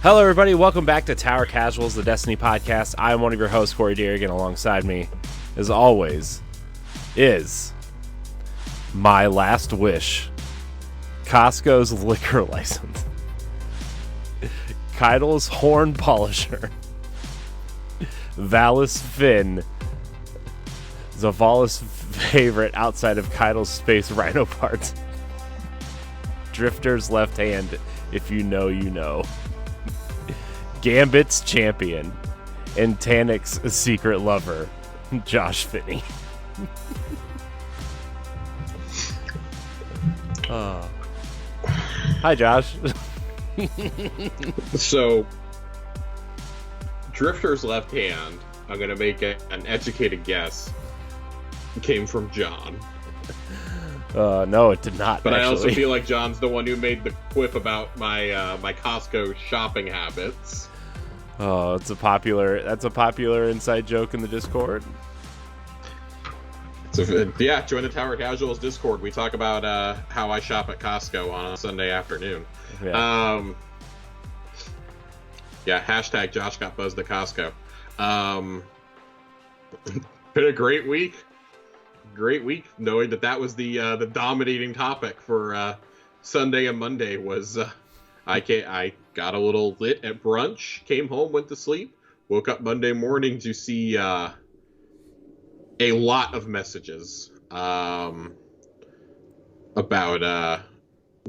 Hello, everybody. Welcome back to Tower Casuals, the Destiny podcast. I'm one of your hosts, Corey Deerigan. Alongside me, as always, is my last wish, Costco's liquor license, Keidel's horn polisher, Valis Finn, Zavala's favorite outside of Keidel's space rhino parts, Drifter's left hand, if you know, you know, Gambit's champion, and Tanik's secret lover, Josh Finney. Hi, Josh. So, Drifter's left hand, I'm going to make an educated guess, came from John. No, it did not. But actually. I also feel like John's the one who made the quip about my my Costco shopping habits. Oh, that's a popular inside joke in the Discord. So yeah, join the Tower Casuals Discord. We talk about how I shop at Costco on a Sunday afternoon. Yeah. Yeah, hashtag Josh got buzzed at Costco. Been a great week. Great week, knowing that was the dominating topic for Sunday and Monday was I got a little lit at brunch, came home, went to sleep, woke up Monday morning to see a lot of messages about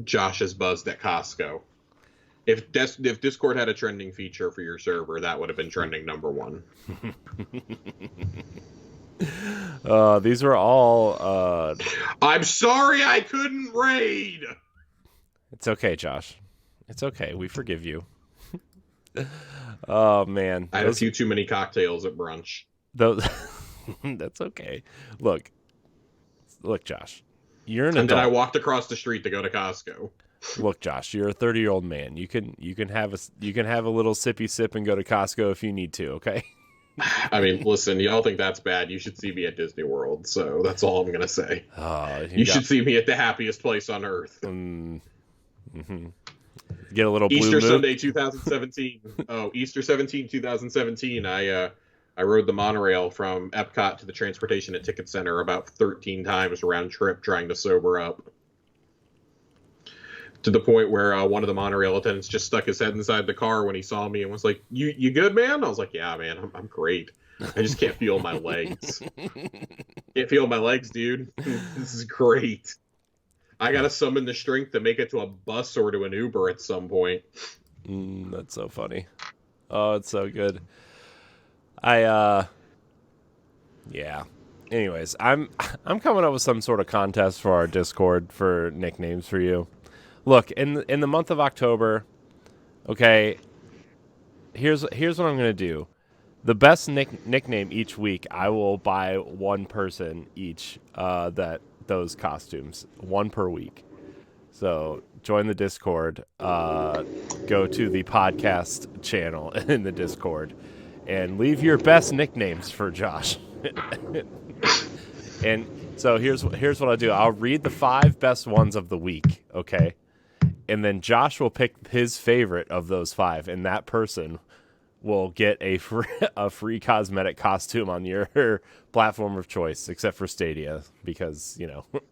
Josh's buzzed at Costco. If Discord had a trending feature for your server, that would have been trending number one. These were all I'm sorry I couldn't raid. It's okay, Josh. It's okay. We forgive you. Oh man. I had a few too many cocktails at brunch. That's okay. Look, Josh. You're an adult. And then I walked across the street to go to Costco. Look, Josh, you're a 30-year-old man. You can have a little sippy sip and go to Costco if you need to, okay? I mean, listen, y'all think that's bad. You should see me at Disney World, so that's all I'm going to say. You should see me at the happiest place on earth. Mm-hmm. Get a little Easter blue Sunday 2017. Easter 17, 2017. I rode the monorail from Epcot to the Transportation and Ticket Center about 13 times round trip trying to sober up. To the point where one of the monorail attendants just stuck his head inside the car when he saw me and was like, "You good, man?" I was like, "Yeah, man, I'm great. I just can't feel my legs. Can't feel my legs, dude. This is great. I gotta summon the strength to make it to a bus or to an Uber at some point." That's so funny. Oh, it's so good. Yeah. Anyways, I'm coming up with some sort of contest for our Discord for nicknames for you. Look, in the month of October, okay, here's what I'm going to do. The best nickname each week, I will buy one person each those costumes, one per week. So join the Discord, go to the podcast channel in the Discord, and leave your best nicknames for Josh. And so here's what I'll do. I'll read the 5 best ones of the week, okay? And then Josh will pick his favorite of those 5, and that person will get a free cosmetic costume on your platform of choice, except for Stadia, because,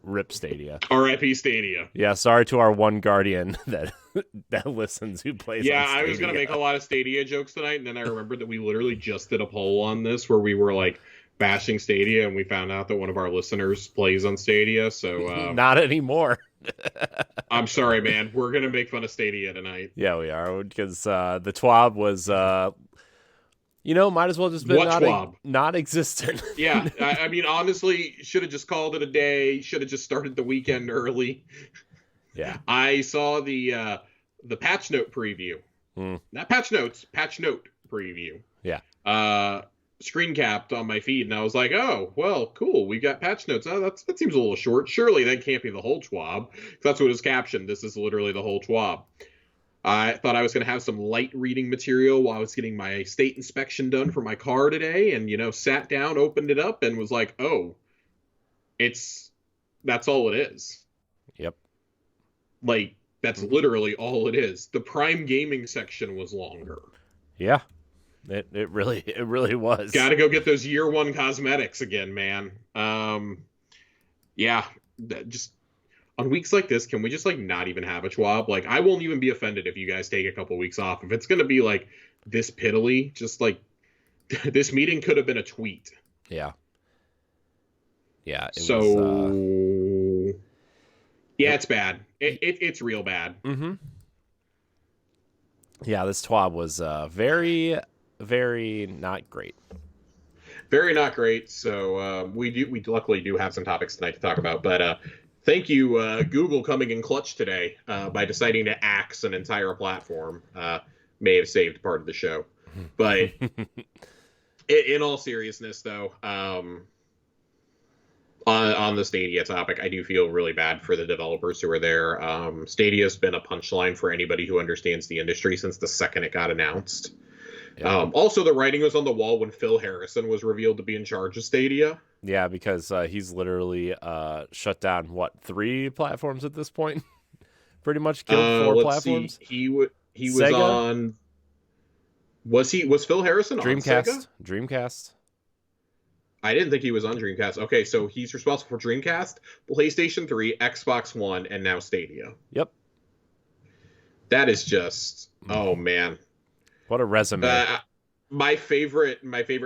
rip Stadia. R.I.P. Stadia. Yeah, sorry to our one guardian that listens who plays on Stadia. I was going to make a lot of Stadia jokes tonight, and then I remembered that we literally just did a poll on this where we were, bashing Stadia, and we found out that one of our listeners plays on Stadia, so... Not anymore. I'm sorry, man. We're going to make fun of Stadia tonight. Yeah, we are, because the TWAB was, might as well just been non-existent. Yeah, I mean, honestly, should have just called it a day, should have just started the weekend early. Yeah. I saw the patch note preview. Not patch notes, patch note preview. Yeah. Screen capped on my feed, and I was like, "Oh, well, cool. We got patch notes. Oh, that seems a little short. Surely that can't be the whole TWAB." That's what is captioned. This is literally the whole TWAB. I thought I was going to have some light reading material while I was getting my state inspection done for my car today, and sat down, opened it up, and was like, "Oh, that's all it is." Yep. That's literally all it is. The Prime Gaming section was longer. Yeah. It really was. Got to go get those year one cosmetics again, man. Yeah, just on weeks like this, can we just like not even have a TWAB? Like, I won't even be offended if you guys take a couple weeks off. If it's gonna be like this piddly, just like this meeting could have been a tweet. Yeah. Yeah. Yeah, it's bad. It's real bad. Mm-hmm. Yeah, this TWAB was very, very not great. Very not great. So we luckily do have some topics tonight to talk about. But thank you, Google, coming in clutch today by deciding to axe an entire platform. May have saved part of the show. But in all seriousness, though, on the Stadia topic, I do feel really bad for the developers who are there. Stadia's been a punchline for anybody who understands the industry since the second it got announced. Yeah. Also, the writing was on the wall when Phil Harrison was revealed to be in charge of Stadia. Yeah, because he's literally shut down, 3 platforms at this point? Pretty much killed 4 platforms. See. He was on... Was Phil Harrison Dreamcast. on Sega? Dreamcast. I didn't think he was on Dreamcast. Okay, so he's responsible for Dreamcast, PlayStation 3, Xbox One, and now Stadia. Yep. That is just... Oh, man. What a resume. My favorite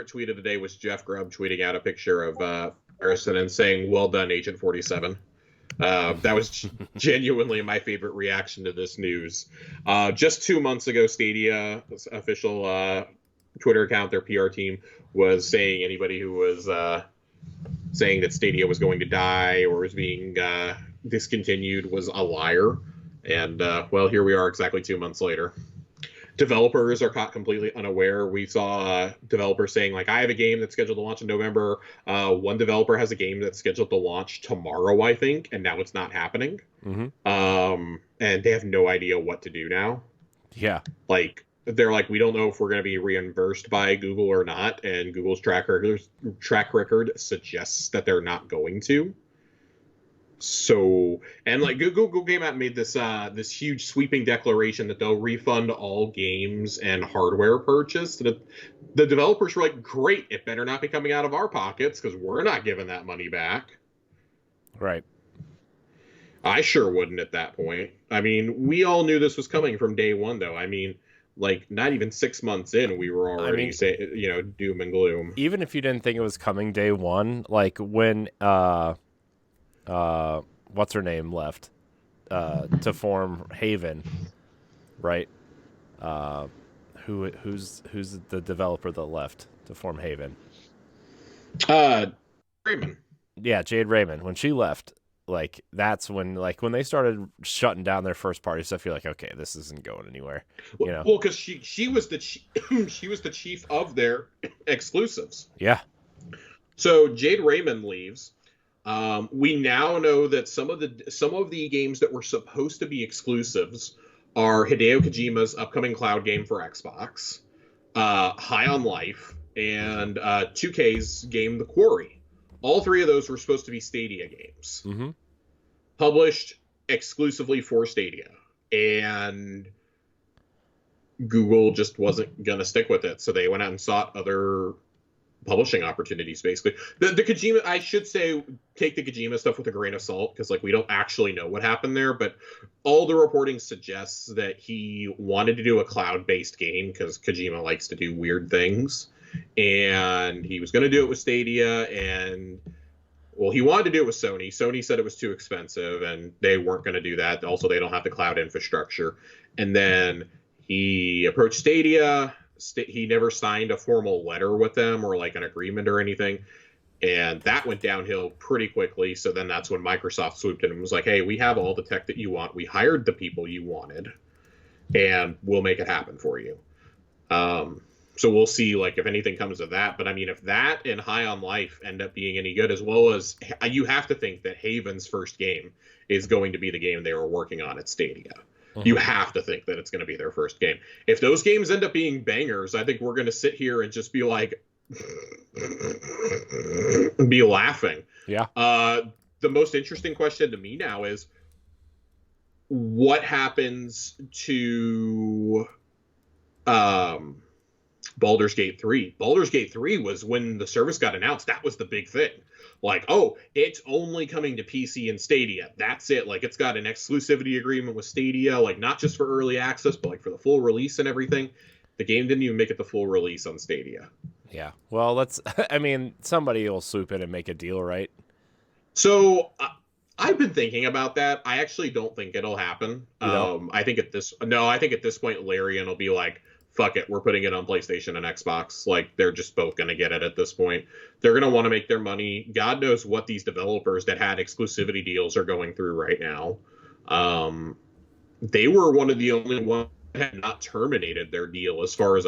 tweet of the day was Jeff Grubb tweeting out a picture of Harrison and saying, "Well done, Agent 47." That was genuinely my favorite reaction to this news. Just 2 months ago, Stadia's official Twitter account, their PR team, was saying anybody who was saying that Stadia was going to die or was being discontinued was a liar. And, well, here we are exactly 2 months later. Developers are caught completely unaware. We saw developers saying, like, I have a game that's scheduled to launch in November. One developer has a game that's scheduled to launch tomorrow, I think, and now it's not happening. Mm-hmm. And they have no idea what to do now. Yeah. Like, they're like, we don't know if we're going to be reimbursed by Google or not, and Google's track record suggests that they're not going to. So, and like Google came out and made this this huge sweeping declaration that they'll refund all games and hardware purchased. The developers were like, great, it better not be coming out of our pockets because we're not giving that money back. Right. I sure wouldn't at that point. I mean, we all knew this was coming from day one, though. I mean, like, not even 6 months in, we were already saying, doom and gloom. Even if you didn't think it was coming day one, like when what's her name left to form Haven, right? Who's the developer that left to form Haven? Raymond. Yeah, Jade Raymond. When she left, like, that's when they started shutting down their first party stuff. You're like, okay, this isn't going anywhere. Well, because she was the she was the chief of their exclusives. Yeah. So Jade Raymond leaves. We now know that some of the games that were supposed to be exclusives are Hideo Kojima's upcoming cloud game for Xbox, High on Life, and 2K's game The Quarry. All 3 of those were supposed to be Stadia games, published exclusively for Stadia, and Google just wasn't gonna stick with it, so they went out and sought other publishing opportunities. Basically, the Kojima, I should say, take the Kojima stuff with a grain of salt, because like we don't actually know what happened there, but all the reporting suggests that he wanted to do a cloud-based game because Kojima likes to do weird things, and he was going to do it with Stadia, and well, he wanted to do it with Sony. Sony said it was too expensive and they weren't going to do that. Also, they don't have the cloud infrastructure. And then he approached Stadia. He never signed a formal letter with them or like an agreement or anything. And that went downhill pretty quickly. So then that's when Microsoft swooped in and was like, hey, we have all the tech that you want. We hired the people you wanted, and we'll make it happen for you. So we'll see, like, if anything comes of that. But I mean, if that and High on Life end up being any good, as well as you have to think that Haven's first game is going to be the game they were working on at Stadia. You have to think that it's going to be their first game. If those games end up being bangers, I think we're going to sit here and just be like, be laughing. Yeah. The most interesting question to me now is, what happens to Baldur's Gate 3? Baldur's Gate 3 was when the service got announced. That was the big thing. Like, oh, it's only coming to PC and Stadia. That's it. Like, it's got an exclusivity agreement with Stadia, like, not just for early access, but like for the full release and everything. The game didn't even make it the full release on Stadia. Yeah. Well, I mean, somebody will swoop in and make a deal, right? So I've been thinking about that. I actually don't think it'll happen. I think at this point, Larian will be like, fuck it, we're putting it on PlayStation and Xbox. Like, they're just both going to get it at this point. They're going to want to make their money. God knows what these developers that had exclusivity deals are going through right now. They were one of the only ones that had not terminated their deal as far as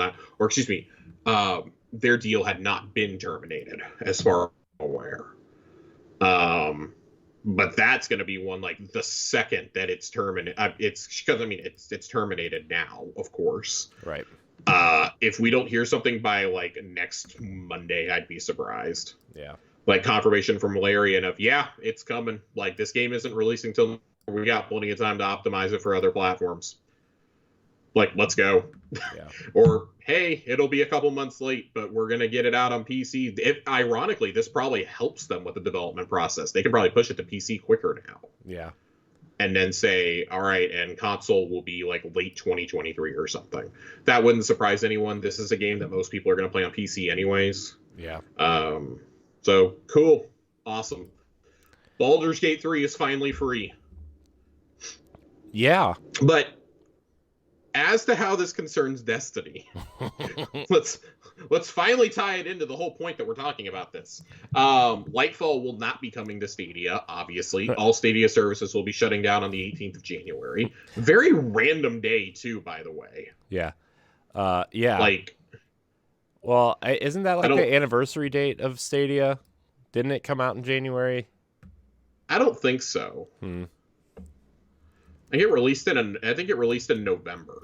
their deal had not been terminated as far as I'm aware. But that's going to be one, like, the second that it's terminated. It's because, I mean, it's terminated now, of course. Right. If we don't hear something by, like, next Monday, I'd be surprised. Yeah. Like, confirmation from Larian of, yeah, it's coming. Like, this game isn't releasing till we got plenty of time to optimize it for other platforms. Like, let's go. Yeah. Or, hey, it'll be a couple months late, but we're going to get it out on PC. Ironically, this probably helps them with the development process. They can probably push it to PC quicker now. Yeah. And then say, all right, and console will be like late 2023 or something. That wouldn't surprise anyone. This is a game that most people are going to play on PC anyways. Yeah. So, cool. Awesome. Baldur's Gate 3 is finally free. Yeah. But as to how this concerns Destiny, let's finally tie it into the whole point that we're talking about this. Lightfall will not be coming to Stadia, obviously. All Stadia services will be shutting down on the 18th of January. Very random day, too, by the way. Yeah. Yeah. Like, well, isn't that like the anniversary date of Stadia? Didn't it come out in January? I don't think so. I think it released in November.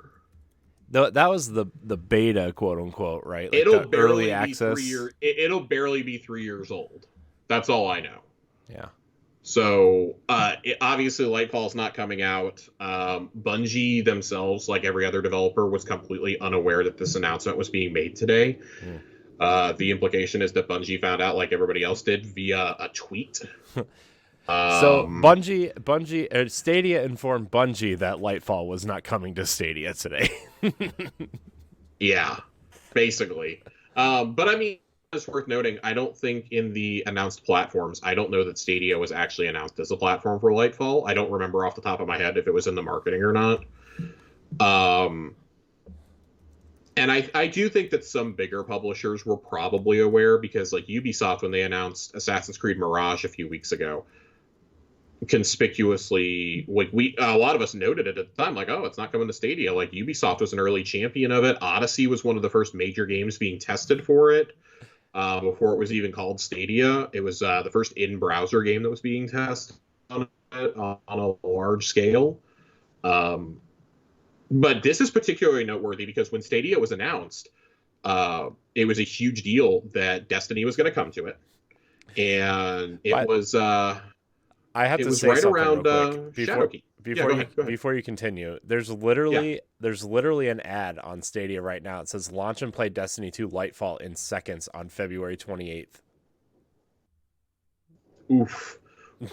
That was the beta, quote unquote, right? Like It'll barely early be access. It'll barely be 3 years old. That's all I know. Yeah. So obviously, Lightfall's not coming out. Bungie themselves, like every other developer, was completely unaware that this announcement was being made today. The implication is that Bungie found out, like everybody else did, via a tweet. So Stadia informed Bungie that Lightfall was not coming to Stadia today. Yeah, basically. But I mean, it's worth noting, I don't think in the announced platforms, I don't know that Stadia was actually announced as a platform for Lightfall. I don't remember off the top of my head if it was in the marketing or not. And I do think that some bigger publishers were probably aware, because like Ubisoft, when they announced Assassin's Creed Mirage a few weeks ago, conspicuously, like a lot of us noted it at the time, like, oh, it's not coming to Stadia. Like, Ubisoft was an early champion of it. Odyssey was one of the first major games being tested for it before it was even called Stadia. It was the first in-browser game that was being tested on a large scale. But this is particularly noteworthy because when Stadia was announced, it was a huge deal that Destiny was going to come to it, and it was. I have to say right something around real quick Shadowkeep. Before you continue. There's literally an ad on Stadia right now. It says launch and play Destiny 2 Lightfall in seconds on February 28th. Oof.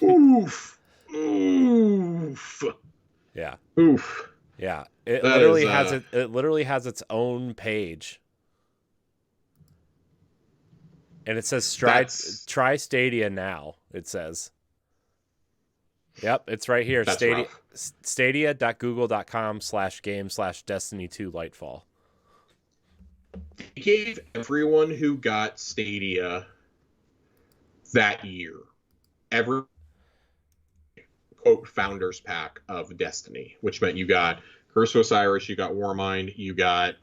Oof. Oof. Yeah. Oof. Yeah. It literally has its own page. And it says try Stadia now, it says. Yep, it's right here. Stadia.google.com/game/Destiny 2 Lightfall. They gave everyone who got Stadia that year every quote founders pack of Destiny, which meant you got Curse of Osiris, you got Warmind, you got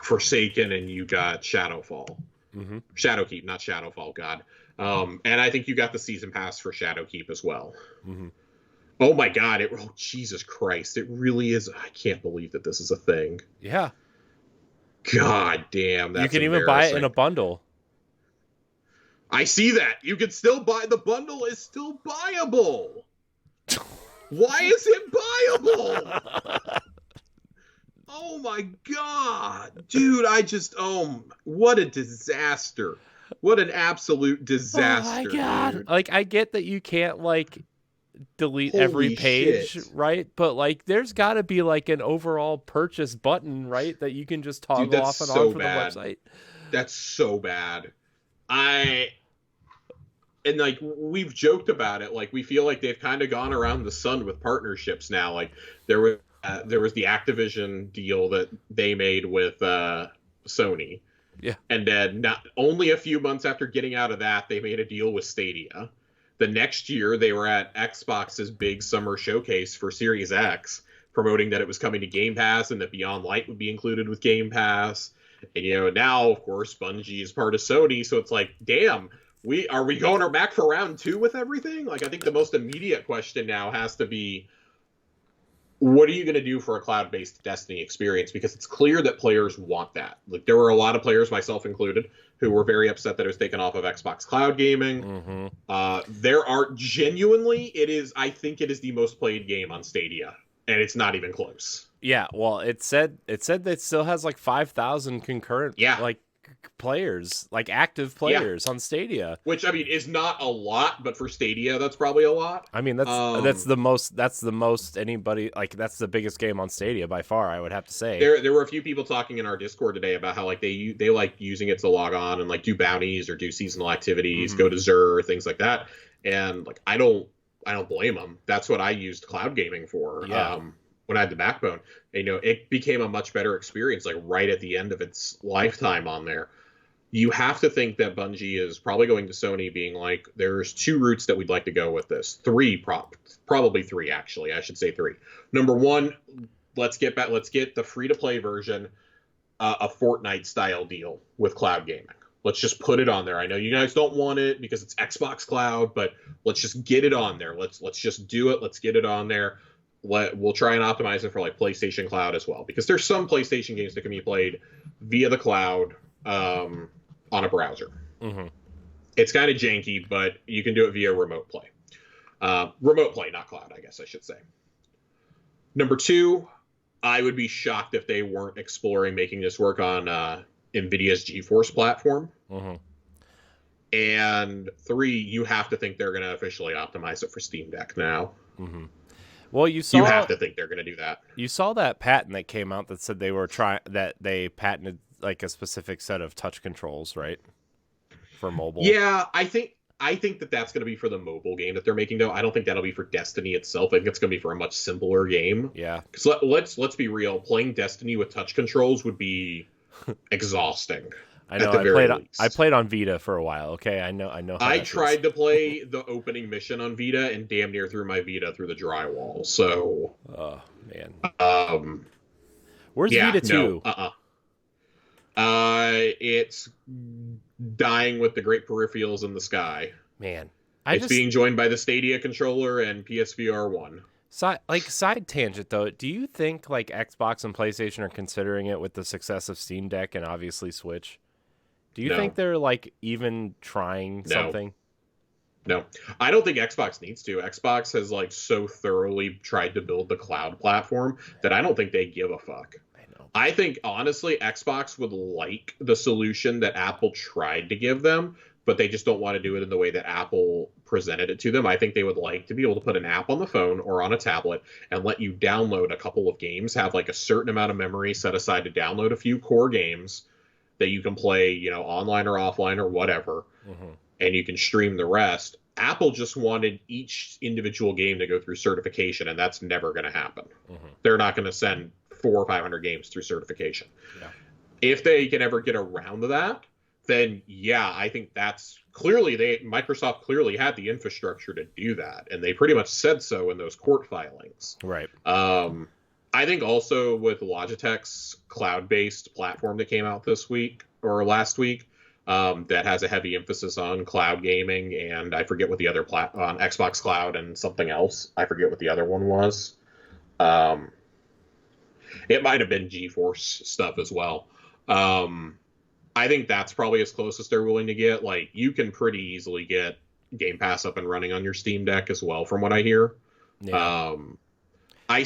Forsaken, and you got Shadowfall. Shadowkeep, not Shadowfall, God. And I think you got the season pass for Shadowkeep as well. Oh my God! Oh Jesus Christ! It really is. I can't believe that this is a thing. Yeah. God damn! That's you can even buy it in a bundle. I see that. You can still buy the bundle. Is still buyable. Why is it buyable? Oh my god, dude! What a disaster! What an absolute Oh my disaster, god. dude! Like I get that you can't like delete every Holy page, shit, right? But like there's got to be like an overall purchase button, right? That you can just dude! toggle That's off and on so for the bad. website. That's so bad. I and like we've joked about it. Like we feel like they've kind of gone around the sun with partnerships now. Like there was the Activision deal that they made with Sony. Yeah. And then not only a few months after getting out of that, they made a deal with Stadia. The next year, they were at Xbox's big summer showcase for Series X, promoting that it was coming to Game Pass and that Beyond Light would be included with Game Pass. And now, of course, Bungie is part of Sony, so it's like, damn, we going back for round two with everything? Like, I think the most immediate question now has to be, what are you going to do for a cloud-based Destiny experience? Because it's clear that players want that. Like there were a lot of players, myself included, who were very upset that it was taken off of Xbox Cloud Gaming. There are genuinely, I think it is the most played game on Stadia, and it's not even close. Yeah, well, it said that it still has like 5,000 concurrent like players, like active players on Stadia. Which I mean is not a lot, but for Stadia that's probably a lot. I mean that's the most anybody, like that's the biggest game on Stadia by far, I would have to say. There were a few people talking in our Discord today about how like they like using it to log on and like do bounties or do seasonal activities, go to Xur, things like that. And like I don't blame them. That's what I used cloud gaming for. When I had the Backbone. And, it became a much better experience, like right at the end of its lifetime on there. You have to think that Bungie is probably going to Sony being like, there's two routes that we'd like to go with this. Probably three, actually. I should say three. Number one, let's get the free-to-play version, a Fortnite-style deal with cloud gaming. Let's just put it on there. I know you guys don't want it because it's Xbox Cloud, but let's just get it on there. Let's just do it. Let's get it on there. We'll try and optimize it for like PlayStation Cloud as well, because there's some PlayStation games that can be played via the cloud on a browser. It's kind of janky, but you can do it via remote play. Remote play, not cloud, I guess I should say. Number two, I would be shocked if they weren't exploring making this work on NVIDIA's GeForce platform. And three, you have to think they're going to officially optimize it for Steam Deck now. Well, you have to think they're going to do that. You saw that patent that came out that said they patented like a specific set of touch controls, right? For mobile. Yeah, I think that's going to be for the mobile game that they're making, though. I don't think that'll be for Destiny itself. I think it's going to be for a much simpler game. Yeah. Because let's be real, playing Destiny with touch controls would be exhausting. I know. I played on Vita for a while. Okay, I know. I tried to play the opening mission on Vita and damn near threw my Vita through the drywall. So. Oh man. Where's Vita 2? It's dying with the great peripherals in the sky. Man, it's being joined by the Stadia controller and PSVR 1. Side tangent though, do you think like Xbox and PlayStation are considering it with the success of Steam Deck and obviously Switch? Do you think they're like even trying something? No, I don't think Xbox needs to. Xbox has like so thoroughly tried to build the cloud platform that I don't think they give a fuck. I think honestly, Xbox would like the solution that Apple tried to give them, but they just don't want to do it in the way that Apple presented it to them. I think they would like to be able to put an app on the phone or on a tablet and let you download a couple of games, have like a certain amount of memory set aside to download a few core games that you can play, online or offline or whatever, and you can stream the rest. Apple just wanted each individual game to go through certification, and that's never going to happen. They're not going to send 400 or 500 games through certification. Yeah. If they can ever get around that, then yeah, I think that's Microsoft clearly had the infrastructure to do that, and they pretty much said so in those court filings. Right. I think also with Logitech's cloud-based platform that came out this week or last week, that has a heavy emphasis on cloud gaming, and I forget what the other on Xbox Cloud and something else. I forget what the other one was. It might have been GeForce stuff as well. I think that's probably as close as they're willing to get. Like, you can pretty easily get Game Pass up and running on your Steam Deck as well, from what I hear. Yeah. Um, I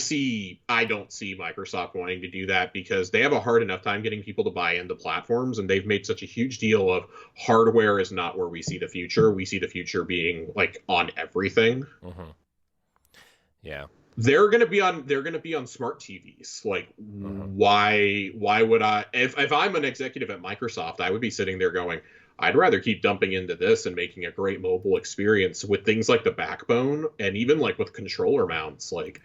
don't see Microsoft wanting to do that because they have a hard enough time getting people to buy into platforms, and they've made such a huge deal of hardware is not where we see the future. We see the future being like on everything. Mm-hmm. Yeah. They're gonna be on smart TVs. Like Mm-hmm. why would I if I'm an executive at Microsoft, I would be sitting there going, I'd rather keep dumping into this and making a great mobile experience with things like the backbone and even like with controller mounts. Like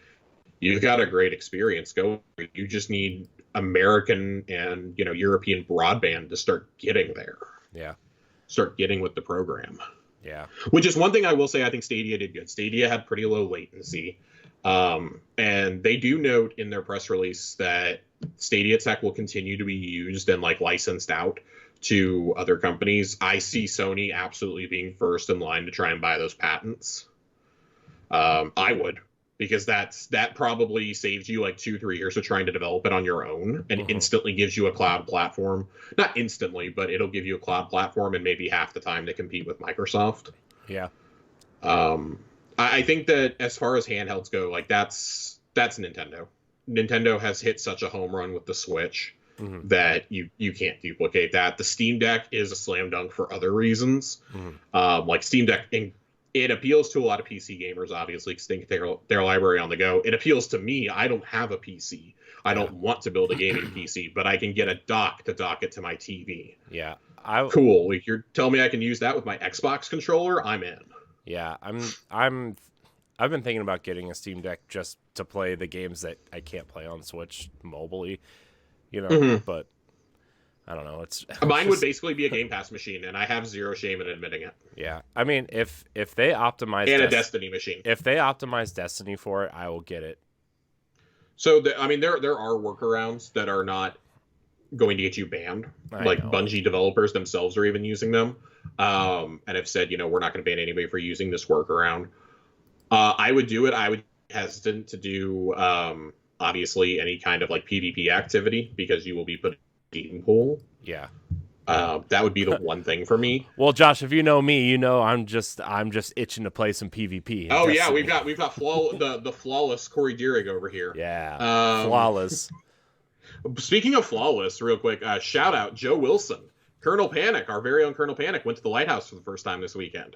you've got a great experience going. You just need American and European broadband to start getting there. Yeah. Start getting with the program. Yeah. Which is one thing I will say I think Stadia did good. Stadia had pretty low latency. And they do note in their press release that Stadia tech will continue to be used and like licensed out to other companies. I see Sony absolutely being first in line to try and buy those patents. I would, because that probably saves you like 2-3 years of trying to develop it on your own and instantly gives you a cloud platform. Not instantly, but it'll give you a cloud platform and maybe half the time to compete with Microsoft. Yeah. I think that as far as handhelds go, like that's Nintendo. Nintendo has hit such a home run with the Switch that you can't duplicate that. The Steam Deck is a slam dunk for other reasons. Like Steam Deck, it appeals to a lot of PC gamers, obviously, because they can take their library on the go. It appeals to me. I don't have a PC. I don't want to build a gaming PC, but I can get a dock to dock it to my TV. Yeah. Cool. Like you're telling me I can use that with my Xbox controller? I'm in. Yeah. I've been thinking about getting a Steam Deck just to play the games that I can't play on Switch mobilely, but I don't know. Mine would basically be a Game Pass machine, and I have zero shame in admitting it. Yeah. I mean, if they optimize and a Destiny machine. If they optimize Destiny for it, I will get it. So there are workarounds that are not going to get you banned. Like Bungie developers themselves are even using them, and have said, we're not going to ban anybody for using this workaround. I would do it. I would be hesitant to do obviously any kind of like PvP activity because you will be put in a team pool. Yeah. That would be the one thing for me. Well, Josh, if you know me, I'm just itching to play some PvP. Oh yeah, we've got the flawless Corey Deering over here. Yeah, flawless. Speaking of flawless, real quick, shout out Joe Wilson, Colonel Panic, our very own Colonel Panic, went to the Lighthouse for the first time this weekend.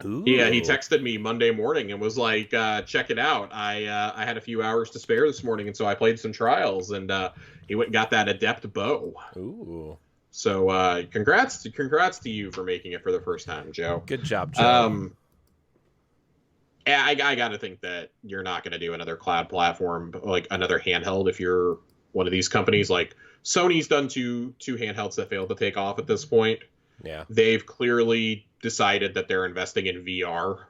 Ooh. Yeah, he texted me Monday morning and was like, check it out. I had a few hours to spare this morning, and so I played some trials, and he went and got that adept bow. Ooh. So congrats to you for making it for the first time, Joe. Good job, Joe. Yeah, I got to think that you're not going to do another cloud platform, like another handheld, if you're one of these companies. Like Sony's done two handhelds that failed to take off at this point. Yeah. They've clearly decided that they're investing in VR.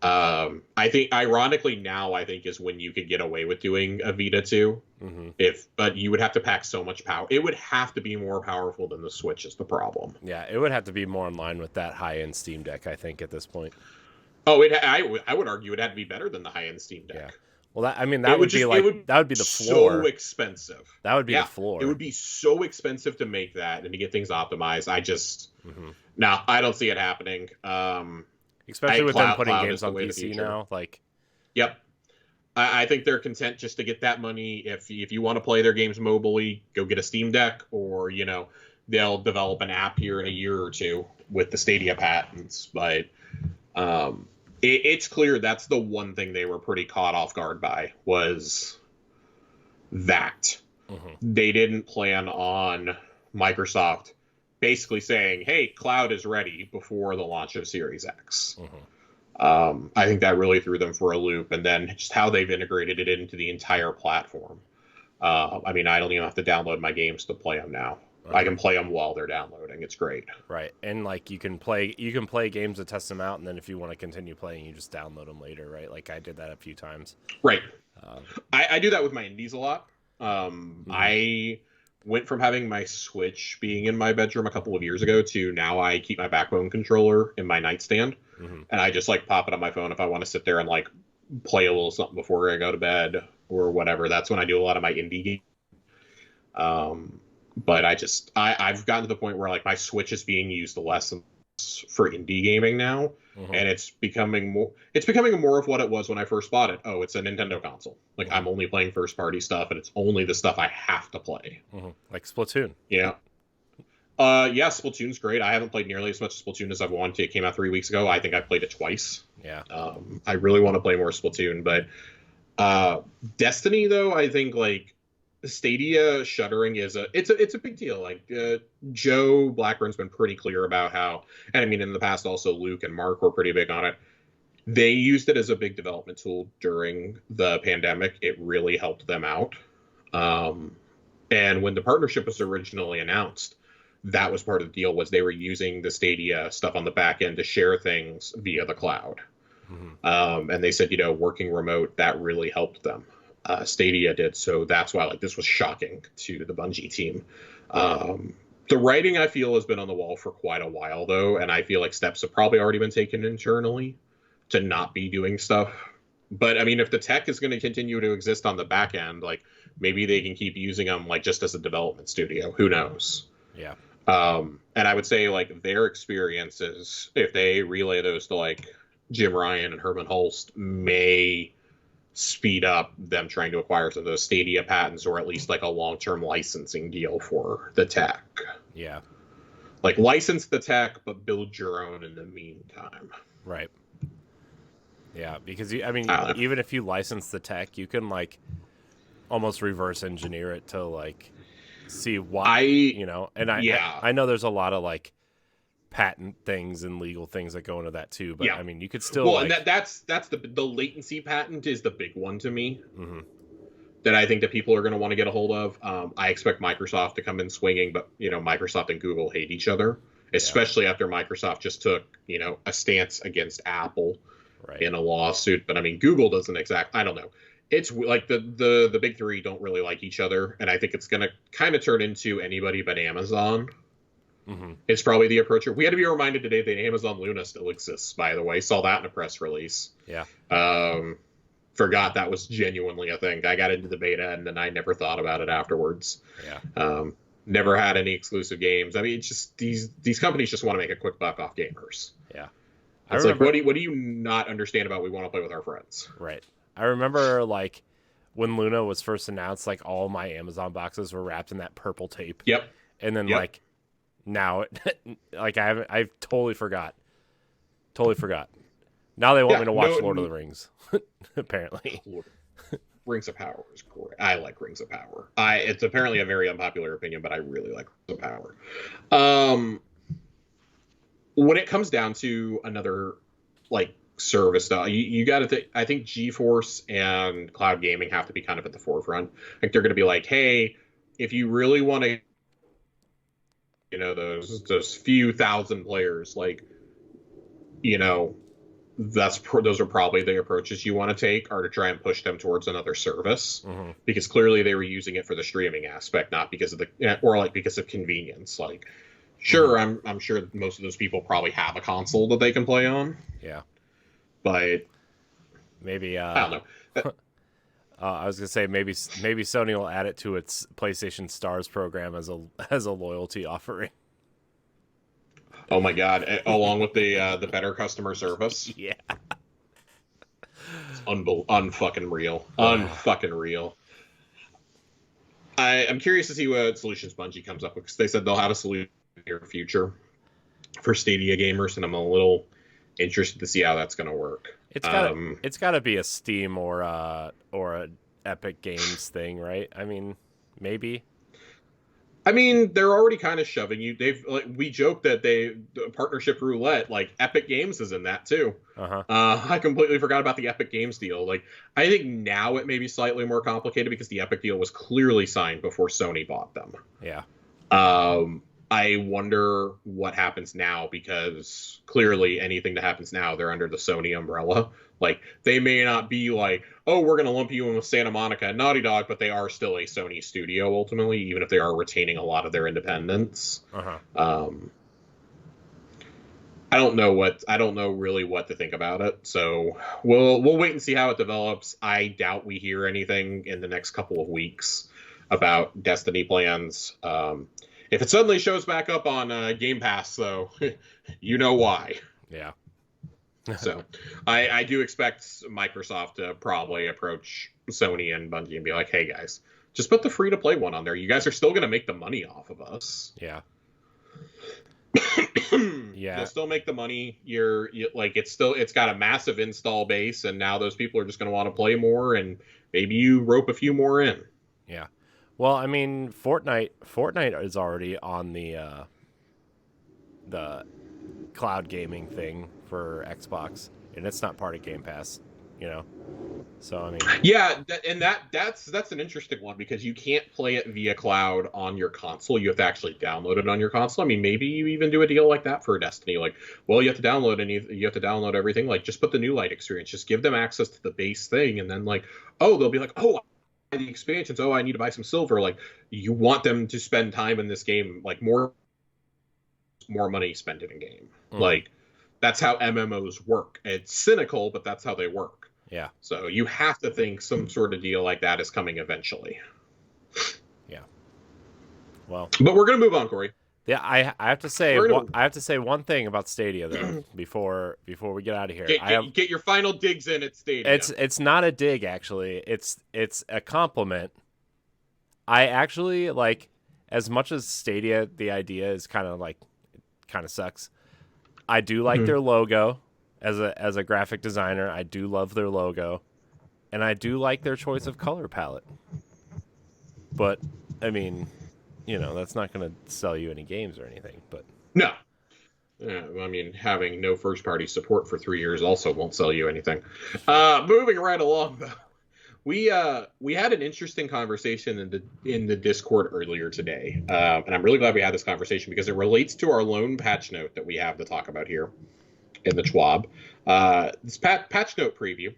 I think, ironically, now I think is when you could get away with doing a Vita 2. But you would have to pack so much power. It would have to be more powerful than the Switch is the problem. Yeah, it would have to be more in line with that high-end Steam Deck, I think, at this point. Oh, I would argue it had to be better than the high-end Steam Deck. Yeah. That would be the floor. So expensive. That would be the floor. It would be so expensive to make that and to get things optimized. I just no, I don't see it happening. Especially with them putting games on PC now. Yep. I think they're content just to get that money. If you want to play their games mobilely, go get a Steam Deck, or they'll develop an app here in a year or two with the Stadia patents. But it's clear that's the one thing they were pretty caught off guard by was that they didn't plan on Microsoft basically saying, "Hey, cloud is ready" before the launch of Series X. I think that really threw them for a loop, and then just how they've integrated it into the entire platform. I mean, I don't even have to download my games to play them now. I can play them while they're downloading. It's great. Right, and you can play games to test them out, and then if you want to continue playing, you just download them later. Right, like I did that a few times. Right. I do that with my indies a lot. I went from having my Switch being in my bedroom a couple of years ago to now I keep my Backbone controller in my nightstand, and I just pop it on my phone if I want to sit there and play a little something before I go to bed or whatever. That's when I do a lot of my indie games. But I've gotten to the point where my Switch is being used less and less for indie gaming now, Mm-hmm. and it's becoming more of what it was when I first bought it. Oh, it's a Nintendo console. Like, Mm-hmm. I'm only playing first party stuff, and it's only the stuff I have to play. Mm-hmm. Like Splatoon. Yeah. Yeah, Splatoon's great. I haven't played nearly as much Splatoon as I've wanted to. It came out 3 weeks ago. I think I played it twice. Yeah. I really want to play more Splatoon, but Destiny, though, I think like Stadia shuttering it's a big deal. Like Joe Blackburn's been pretty clear about how, and I mean in the past also Luke and Mark were pretty big on it. They used it as a big development tool during the pandemic. It really helped them out. Um, and when the partnership was originally announced, that was part of the deal was they were using the Stadia stuff on the back end to share things via the cloud. Mm-hmm. And they said, working remote, that really helped them. Stadia did. So that's why, like, this was shocking to the Bungie team. The writing, I feel, has been on the wall for quite a while, though. And I feel like steps have probably already been taken internally to not be doing stuff. But I mean, if the tech is going to continue to exist on the back end, like, maybe they can keep using them, like, just as a development studio. Who knows? Yeah. And I would say, like, their experiences, if they relay those to, like, Jim Ryan and Herman Holst, may speed up them trying to acquire some of those Stadia patents, or at least like a long-term licensing deal for the tech. Yeah. Like, license the tech, but build your own in the meantime. Right. Yeah, because I mean, I even if you license the tech, you can like almost reverse engineer it to like see what And I know there's a lot of like patent things and legal things that go into that too, but I mean, you could still and that's the latency patent is the big one to me. Mm-hmm. That I think that people are going to want to get a hold of. I expect Microsoft to come in swinging, but Microsoft and Google hate each other, especially after Microsoft just took a stance against Apple in a lawsuit. But I mean, Google doesn't I don't know. It's like the big three don't really like each other, and I think it's going to kind of turn into anybody but Amazon. Mm-hmm. It's probably the approach. We had to be reminded today that Amazon Luna still exists, by the way. Saw that in a press release. Yeah. Forgot that was genuinely a thing. I got into the beta and then I never thought about it afterwards. Yeah. Never had any exclusive games. I mean, it's just these companies just want to make a quick buck off gamers. Yeah. It's like, what do you not understand about we want to play with our friends? Right. I remember like when Luna was first announced, like all my Amazon boxes were wrapped in that purple tape. Yep. And then like now like I totally forgot. Now they want me to watch Lord of the Rings. Apparently. Rings of Power is great. I like Rings of Power. It's apparently a very unpopular opinion, but I really like Rings of Power. When it comes down to another like service stuff, you got to think. I think GeForce and cloud gaming have to be kind of at the forefront. Like, they're going to be like, hey, if you really want to, those few thousand players, like, those are probably the approaches you want to take, are to try and push them towards another service, because clearly they were using it for the streaming aspect, not because of because of convenience. Like, sure, I'm sure most of those people probably have a console that they can play on. Yeah, but maybe I don't know. I was gonna say maybe Sony will add it to its PlayStation Stars program as a loyalty offering. Oh my God! Along with the better customer service. Yeah. It's unfucking real. Unfucking real. I'm curious to see what solutions Bungie comes up with, because they said they'll have a solution in the near future for Stadia gamers, and I'm a little interested to see how that's going to work. It's got to be a Steam or a Epic Games thing, right? I mean, maybe. I mean, they're already kind of shoving you. We joke that the partnership roulette, like Epic Games is in that too. I completely forgot about the Epic Games deal. Like, I think now it may be slightly more complicated because the Epic deal was clearly signed before Sony bought them. Yeah. I wonder what happens now, because clearly anything that happens now, they're under the Sony umbrella. Like, they may not be like, oh, we're going to lump you in with Santa Monica and Naughty Dog, but they are still a Sony studio ultimately, even if they are retaining a lot of their independence. I don't know really what to think about it. So we'll wait and see how it develops. I doubt we hear anything in the next couple of weeks about Destiny plans. If it suddenly shows back up on Game Pass, though, you know why. Yeah. So I do expect Microsoft to probably approach Sony and Bungie and be like, hey guys, just put the free to play one on there. You guys are still going to make the money off of us. Yeah. You'll still make the money. Like it's got a massive install base, and now those people are just going to want to play more, and maybe you rope a few more in. Yeah. Well, I mean, Fortnite is already on the cloud gaming thing for Xbox, and it's not part of Game Pass, you know. So I mean, yeah, that's an interesting one because you can't play it via cloud on your console. You have to actually download it on your console. I mean, maybe you even do a deal like that for Destiny. Like, well, you have to download and you have to download everything. Like, just put the New Light experience. Just give them access to the base thing, and then like, oh, they'll be like, oh, I need the expansions. Oh, I need to buy some silver. Like, you want them to spend time in this game, like more money spent in a game. Like, that's how MMOs work. It's cynical, but that's how they work. Yeah. So you have to think some sort of deal like that is coming eventually. Yeah. Well, but we're gonna move on, Corey. Yeah, I have to say I have to say one thing about Stadia though before we get out of here. Get your final digs in at Stadia. It's not a dig actually. It's a compliment. I actually like, as much as Stadia, the idea is kind of sucks. I do like their logo. As a graphic designer, I do love their logo, and I do like their choice of color palette. But I mean, you know, that's not going to sell you any games or anything. But no, I mean, having no first party support for 3 years also won't sell you anything. Moving right along, though, we had an interesting conversation in the Discord earlier today, and I'm really glad we had this conversation because it relates to our lone patch note that we have to talk about here in the TWAB. This patch note preview.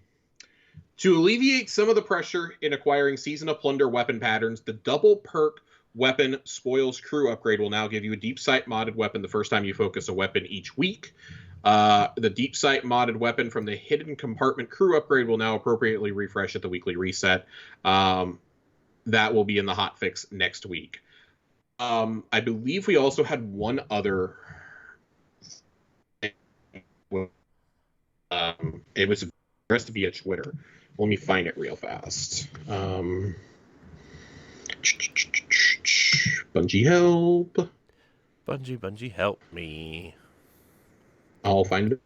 To alleviate some of the pressure in acquiring Season of Plunder weapon patterns, the double perk weapon Spoils Crew upgrade will now give you a deep sight modded weapon the first time you focus a weapon each week. The deep sight modded weapon from the Hidden Compartment Crew upgrade will now appropriately refresh at the weekly reset. That will be in the hotfix next week. I believe we also had one other. It was addressed via Twitter. Let me find it real fast. Bungie help. Bungie help me. I'll find it.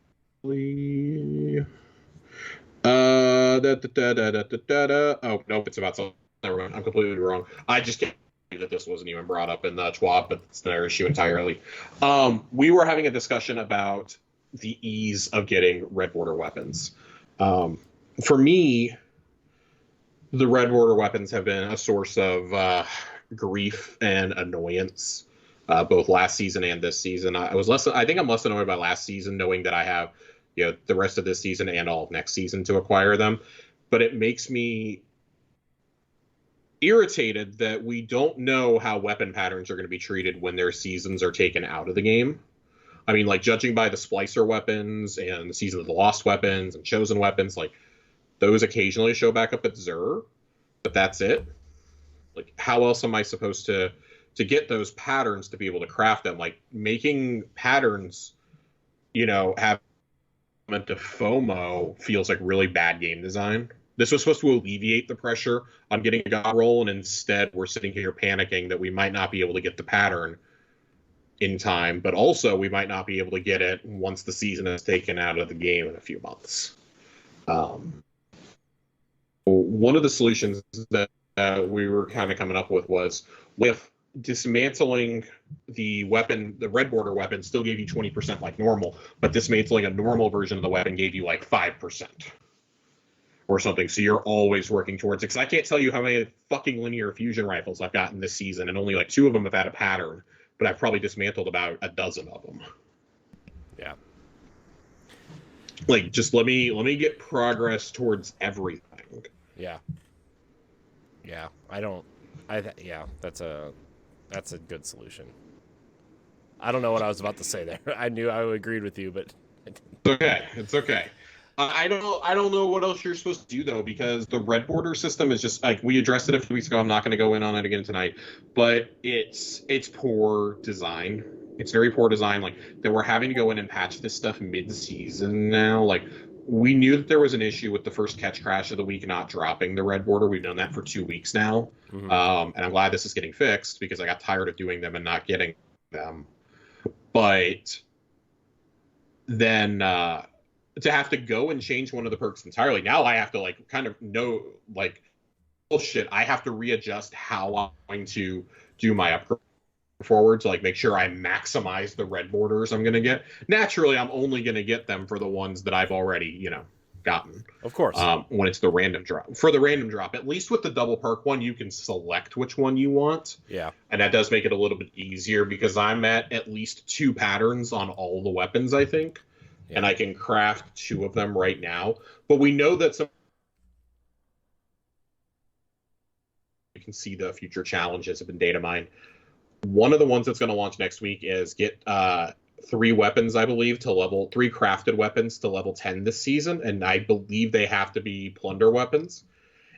Oh nope, it's about something. Never mind. I'm completely wrong. I just can't believe that this wasn't even brought up in the TWAB, but it's their issue entirely. We were having a discussion about the ease of getting red border weapons. For me, the red border weapons have been a source of grief and annoyance, both last season and this season. I think I'm less annoyed by last season, knowing that I have, the rest of this season and all of next season to acquire them. But it makes me irritated that we don't know how weapon patterns are going to be treated when their seasons are taken out of the game. I mean, like, judging by the Splicer weapons and the Season of the Lost weapons and Chosen weapons, like, those occasionally show back up at Xur, but that's it. Like, how else am I supposed to get those patterns to be able to craft them? Like, making patterns, have element of FOMO feels like really bad game design. This was supposed to alleviate the pressure on getting a god roll, and instead we're sitting here panicking that we might not be able to get the pattern in time, but also we might not be able to get it once the season is taken out of the game in a few months. One of the solutions that we were kind of coming up with was, if dismantling the weapon, the red border weapon still gave you 20% like normal, but dismantling a normal version of the weapon gave you like 5% or something. So you're always working towards it. Because I can't tell you how many fucking linear fusion rifles I've gotten this season, and only like 2 of them have had a pattern, but I've probably dismantled about a dozen of them. Yeah. Like, just let me get progress towards everything. Yeah. Yeah. That's a good solution. I don't know what I was about to say there. I knew I agreed with you, but It's okay. I don't know what else you're supposed to do, though, because the red border system is just, like, we addressed it a few weeks ago. I'm not going to go in on it again tonight, but it's poor design. It's very poor design. Like that we're having to go in and patch this stuff mid-season now. Like we knew that there was an issue with the first catch crash of the week not dropping the red border. We've done that for 2 weeks now, and I'm glad this is getting fixed because I got tired of doing them and not getting them. But then to have to go and change one of the perks entirely, now I have to like kind of know like bullshit. I have to readjust how I'm going to do my upgrade forward to like make sure I maximize the red borders I'm going to get. Naturally, I'm only going to get them for the ones that I've already, gotten. Of course. When it's the random drop. For the random drop, at least with the double perk one, you can select which one you want. Yeah. And that does make it a little bit easier because I'm at least 2 patterns on all the weapons, I think. Yeah. And I can craft 2 of them right now. But we know that some you can see the future challenges have been data mined. One of the ones that's going to launch next week is get 3 weapons, I believe, to level 3 crafted weapons to level 10 this season, and I believe they have to be plunder weapons.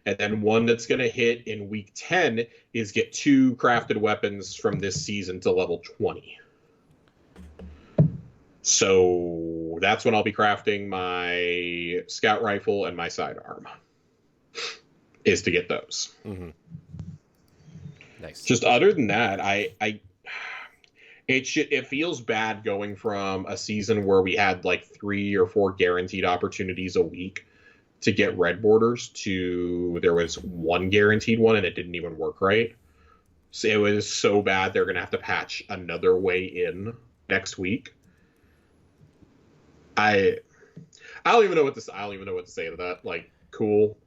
And then one that's going to hit in week 10 is get 2 crafted weapons from this season to level 20. So that's when I'll be crafting my scout rifle and my sidearm. Is to get those. Mm-hmm. Nice. Just other than that, it feels bad going from a season where we had like 3 or 4 guaranteed opportunities a week to get red borders to there was 1 guaranteed one and it didn't even work right. So it was so bad they're gonna have to patch another way in next week. I don't even know what to say to that. Like, cool.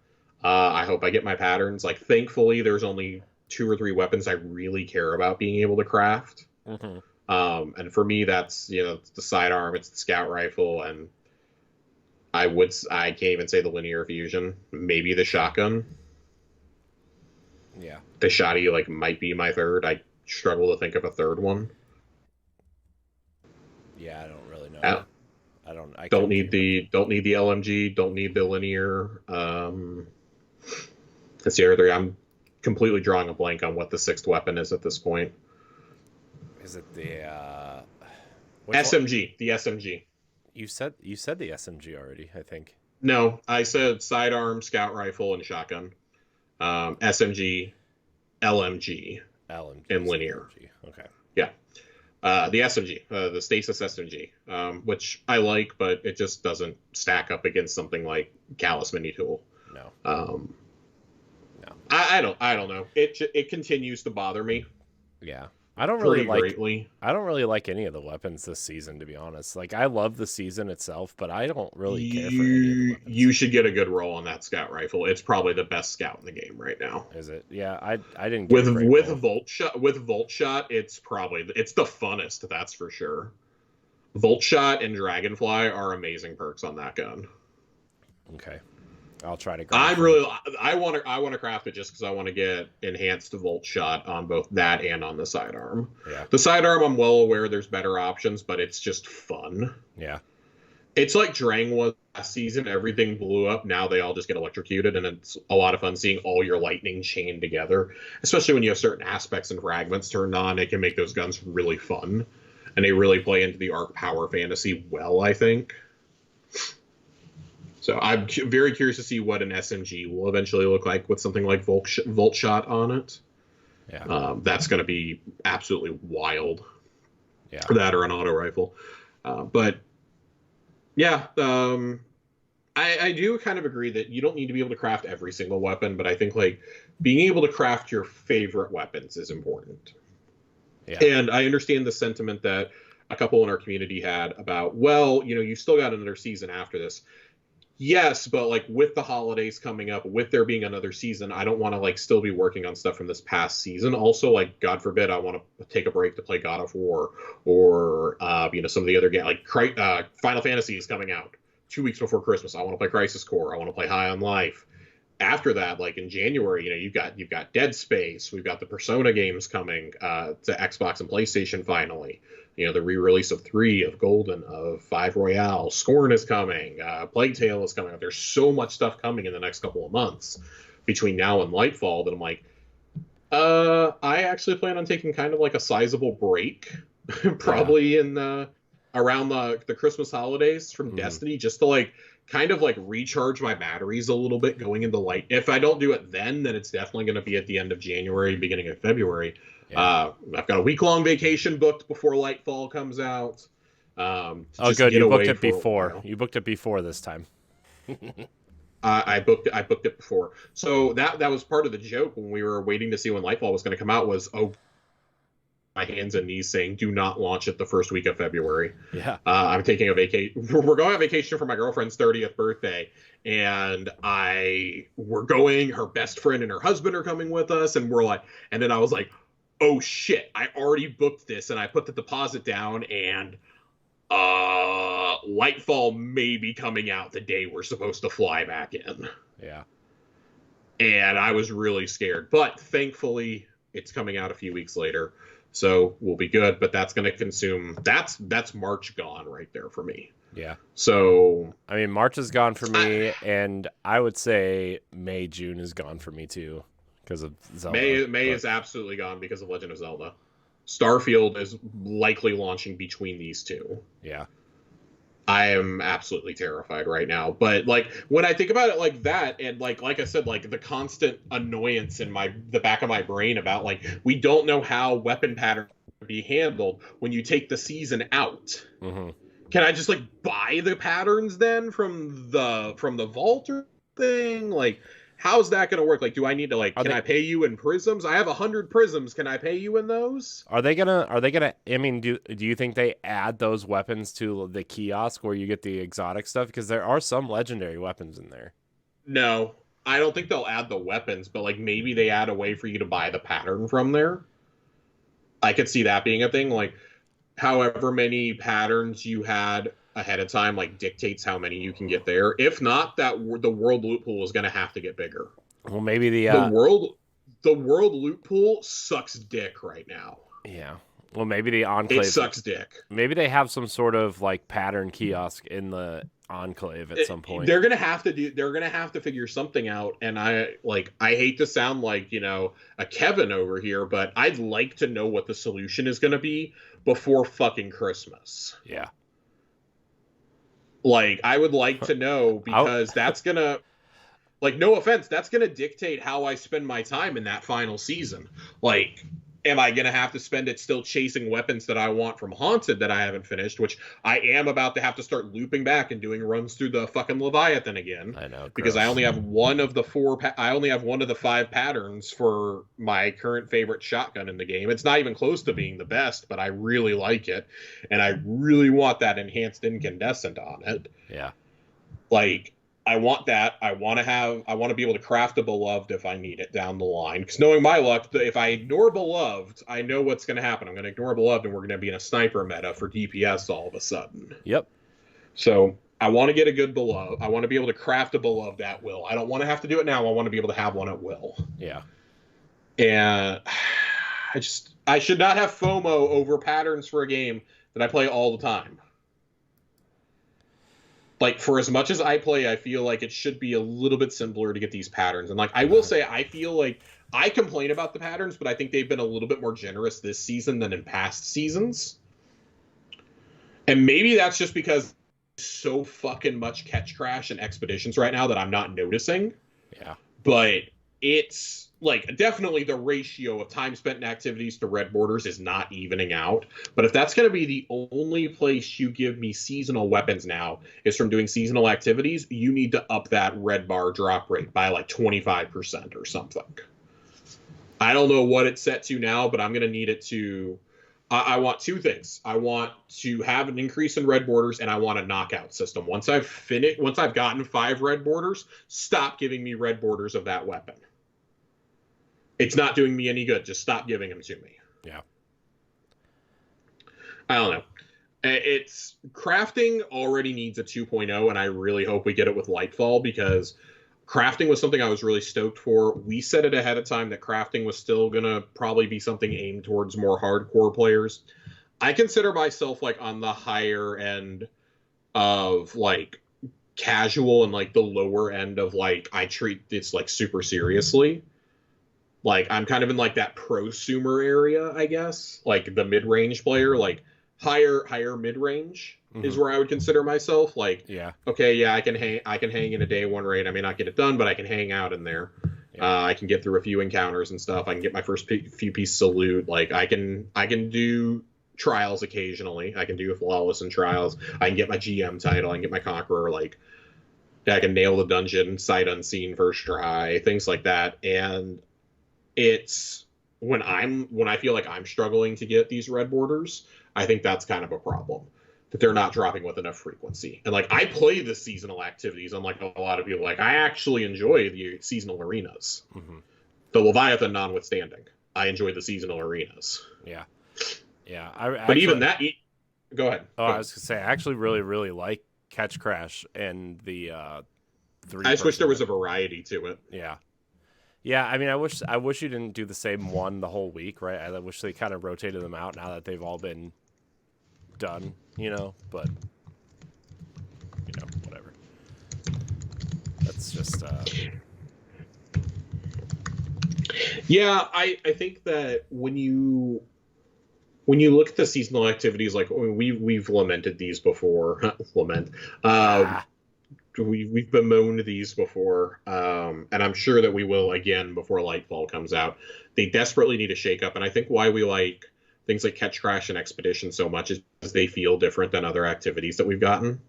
I hope I get my patterns. Like, thankfully, there's only 2 or 3 weapons I really care about being able to craft. Mm-hmm. And for me, that's, it's the sidearm, it's the scout rifle, and I can't even say the linear fusion. Maybe the shotgun. Yeah. The shotty, might be my third. I struggle to think of a third one. Yeah, I don't really know. I don't need the LMG, don't need the linear. That's the other 3. I'm completely drawing a blank on what the 6th weapon is at this point. Is it the SMG? One? The SMG. You said the SMG already, I think. No, I said sidearm, scout rifle, and shotgun. SMG, LMG, and linear. LMG. Okay. Yeah. The SMG, the stasis SMG, which I like, but it just doesn't stack up against something like Callus Mini Tool. No. No. I don't know. It continues to bother me. Yeah. I don't really like any of the weapons this season, to be honest. Like, I love the season itself, but I don't really care for any of the weapons. You should get a good roll on that scout rifle. It's probably the best scout in the game right now. Is it? Yeah, I didn't get with Volt Shot, it's the funnest, that's for sure. Volt Shot and Dragonfly are amazing perks on that gun. Okay. I'll try to. I want to craft it just because I want to get enhanced Volt Shot on both that and on the sidearm. Yeah. The sidearm, I'm well aware there's better options, but it's just fun. Yeah. It's like Drang was last season. Everything blew up. Now they all just get electrocuted, and it's a lot of fun seeing all your lightning chained together. Especially when you have certain aspects and fragments turned on, it can make those guns really fun, and they really play into the arc power fantasy well, I think. So I'm very curious to see what an SMG will eventually look like with something like Volt Shot on it. Yeah, that's going to be absolutely wild. Yeah, that or an auto rifle. But yeah, I do kind of agree that you don't need to be able to craft every single weapon, but I think being able to craft your favorite weapons is important. Yeah. And I understand the sentiment that a couple in our community had about, well, you still got another season after this. Yes, but with the holidays coming up, with there being another season, I don't want to still be working on stuff from this past season. Also, God forbid, I want to take a break to play God of War or some of the other games. Final Fantasy is coming out 2 weeks before Christmas. I want to play Crisis Core. I want to play High on Life. After that, in January, you've got Dead Space. We've got the Persona games coming to Xbox and PlayStation finally. The re-release of 3, of Golden, of 5 Royale. Scorn is coming. Plague Tale is coming. There's so much stuff coming in the next couple of months between now and Lightfall that I'm I actually plan on taking kind of a sizable break Yeah. probably in around the Christmas holidays from Hmm. Destiny, just to like kind of like recharge my batteries a little bit going into light. If I don't do it then it's definitely going to be at the end of January, beginning of February. Yeah. I've got a week-long vacation booked before Lightfall comes out, to Oh, just good. get You booked away it for a before. while. You booked it before this time. I booked it before, so that was part of the joke when we were waiting to see when Lightfall was going to come out. Was, oh, my hands and knees saying, "Do not launch it the first week of February." Yeah. I'm taking a vacation. We're going on vacation for my girlfriend's 30th birthday, and we're going. Her best friend and her husband are coming with us, and we're like, and then I was like, "Oh shit! I already booked this, and I put the deposit down, and Lightfall may be coming out the day we're supposed to fly back in." Yeah. And I was really scared. But thankfully, it's coming out a few weeks later, so we'll be good. But that's going to consume. That's March gone right there for me. Yeah. So I mean, March is gone for I, me, and I would say May, June is gone for me too, because of Zelda. May But is absolutely gone because of Legend of Zelda. Starfield is likely launching between these two. yeah. I am absolutely terrified right now. But like when I think about it like that, and like I said, like the constant annoyance in the back of my brain about like we don't know how weapon patterns be handled when you take the season out. Hmm. Can I just like buy the patterns then from the vault or thing? Like, how's that going to work? Like, do I need to like? Are Can they I pay you in prisms? I have 100 prisms. Can I pay you in those? are they gonna I mean, do you think they add those weapons to the kiosk where you get the exotic stuff? Because there are some legendary weapons in there. No, I don't think they'll add the weapons, but like maybe they add a way for you to buy the pattern from there. I could see that being a thing. Like, however many patterns you had ahead of time, like dictates how many you can get there. If not, the world loot pool is going to have to get bigger. Well, maybe the The world, the world loot pool sucks dick right now. yeah. Well, maybe the It enclave. sucks dick. Maybe they have some sort of like pattern kiosk in the enclave at some point. They're gonna have to figure something out. And I hate to sound like a Kevin over here, but I'd like to know what the solution is gonna be before fucking Christmas. Yeah. Like, I would like to know, I because that's gonna, like, no offense, that's gonna dictate how I spend my time in that final season. Like, am I gonna have to spend it still chasing weapons that I want from Haunted that I haven't finished, which I am about to have to start looping back and doing runs through the fucking Leviathan again, know, because I gross. only have one of the I only have one of the 5 patterns for my current favorite shotgun in the game. It's not even close to being the best, but I really like it, and I really want that enhanced incandescent on it. Yeah. Like, I want that. I want to be able to craft a beloved if I need it down the line. Because knowing my luck, if I ignore beloved, I know what's going to happen. I'm going to ignore beloved, and we're going to be in a sniper meta for DPS all of a sudden. Yep. So I want to get a good beloved. I want to be able to craft a beloved at will. I don't want to have to do it now. I want to be able to have one at will. Yeah. And I should not have FOMO over patterns for a game that I play all the time. Like, for as much as I play, I feel like it should be a little bit simpler to get these patterns. And like, I will say, I feel like I complain about the patterns, but I think they've been a little bit more generous this season than in past seasons. And maybe that's just because so fucking much catch crash and expeditions right now that I'm not noticing. Yeah. But it's like, definitely the ratio of time spent in activities to red borders is not evening out. But if that's going to be the only place you give me seasonal weapons now is from doing seasonal activities, you need to up that red bar drop rate by like 25% or something. I don't know what it's set to now, but I'm going to need it to. I want two things. I want to have an increase in red borders, and I want a knockout system. Once I've gotten 5 red borders, stop giving me red borders of that weapon. It's not doing me any good. Just stop giving them to me. Yeah. I don't know. It's crafting already needs a 2.0, and I really hope we get it with Lightfall, because crafting was something I was really stoked for. We said it ahead of time that crafting was still going to probably be something aimed towards more hardcore players. I consider myself like on the higher end of like casual, and like the lower end of like I treat this like super seriously. Like I'm kind of in like that prosumer area, I guess. Like the mid-range player, like higher mid-range is where I would consider myself. Like, Yeah. okay, yeah, I can hang in a day one raid. I may not get it done, but I can hang out in there. Yeah. I can get through a few encounters and stuff. I can get my first few pieces of loot. Like I can do trials occasionally. I can do flawless in trials. I can get my GM title. I can get my conqueror. Like I can nail the dungeon sight unseen first try. Things like that. And it's when I feel like I'm struggling to get these red borders, I think that's kind of a problem that they're not dropping with enough frequency. And like I play the seasonal activities, unlike a lot of people. Like I actually enjoy the seasonal arenas, the Leviathan notwithstanding. I enjoy the seasonal arenas. Yeah. Yeah. I But actually, even that, go ahead. oh, I was gonna say, I actually really like Catch Crash and the three. I just wish there was a variety to it. Yeah. Yeah, I mean, I wish you didn't do the same one the whole week, right? I wish they kind of rotated them out now that they've all been done, but whatever. That's just Yeah, I think that when you look at the seasonal activities, like we've lamented these before, we've bemoaned these before, and I'm sure that we will again before Lightfall comes out. They desperately need a shakeup, and I think why we like things like Catch Crash and Expedition so much is because they feel different than other activities that we've gotten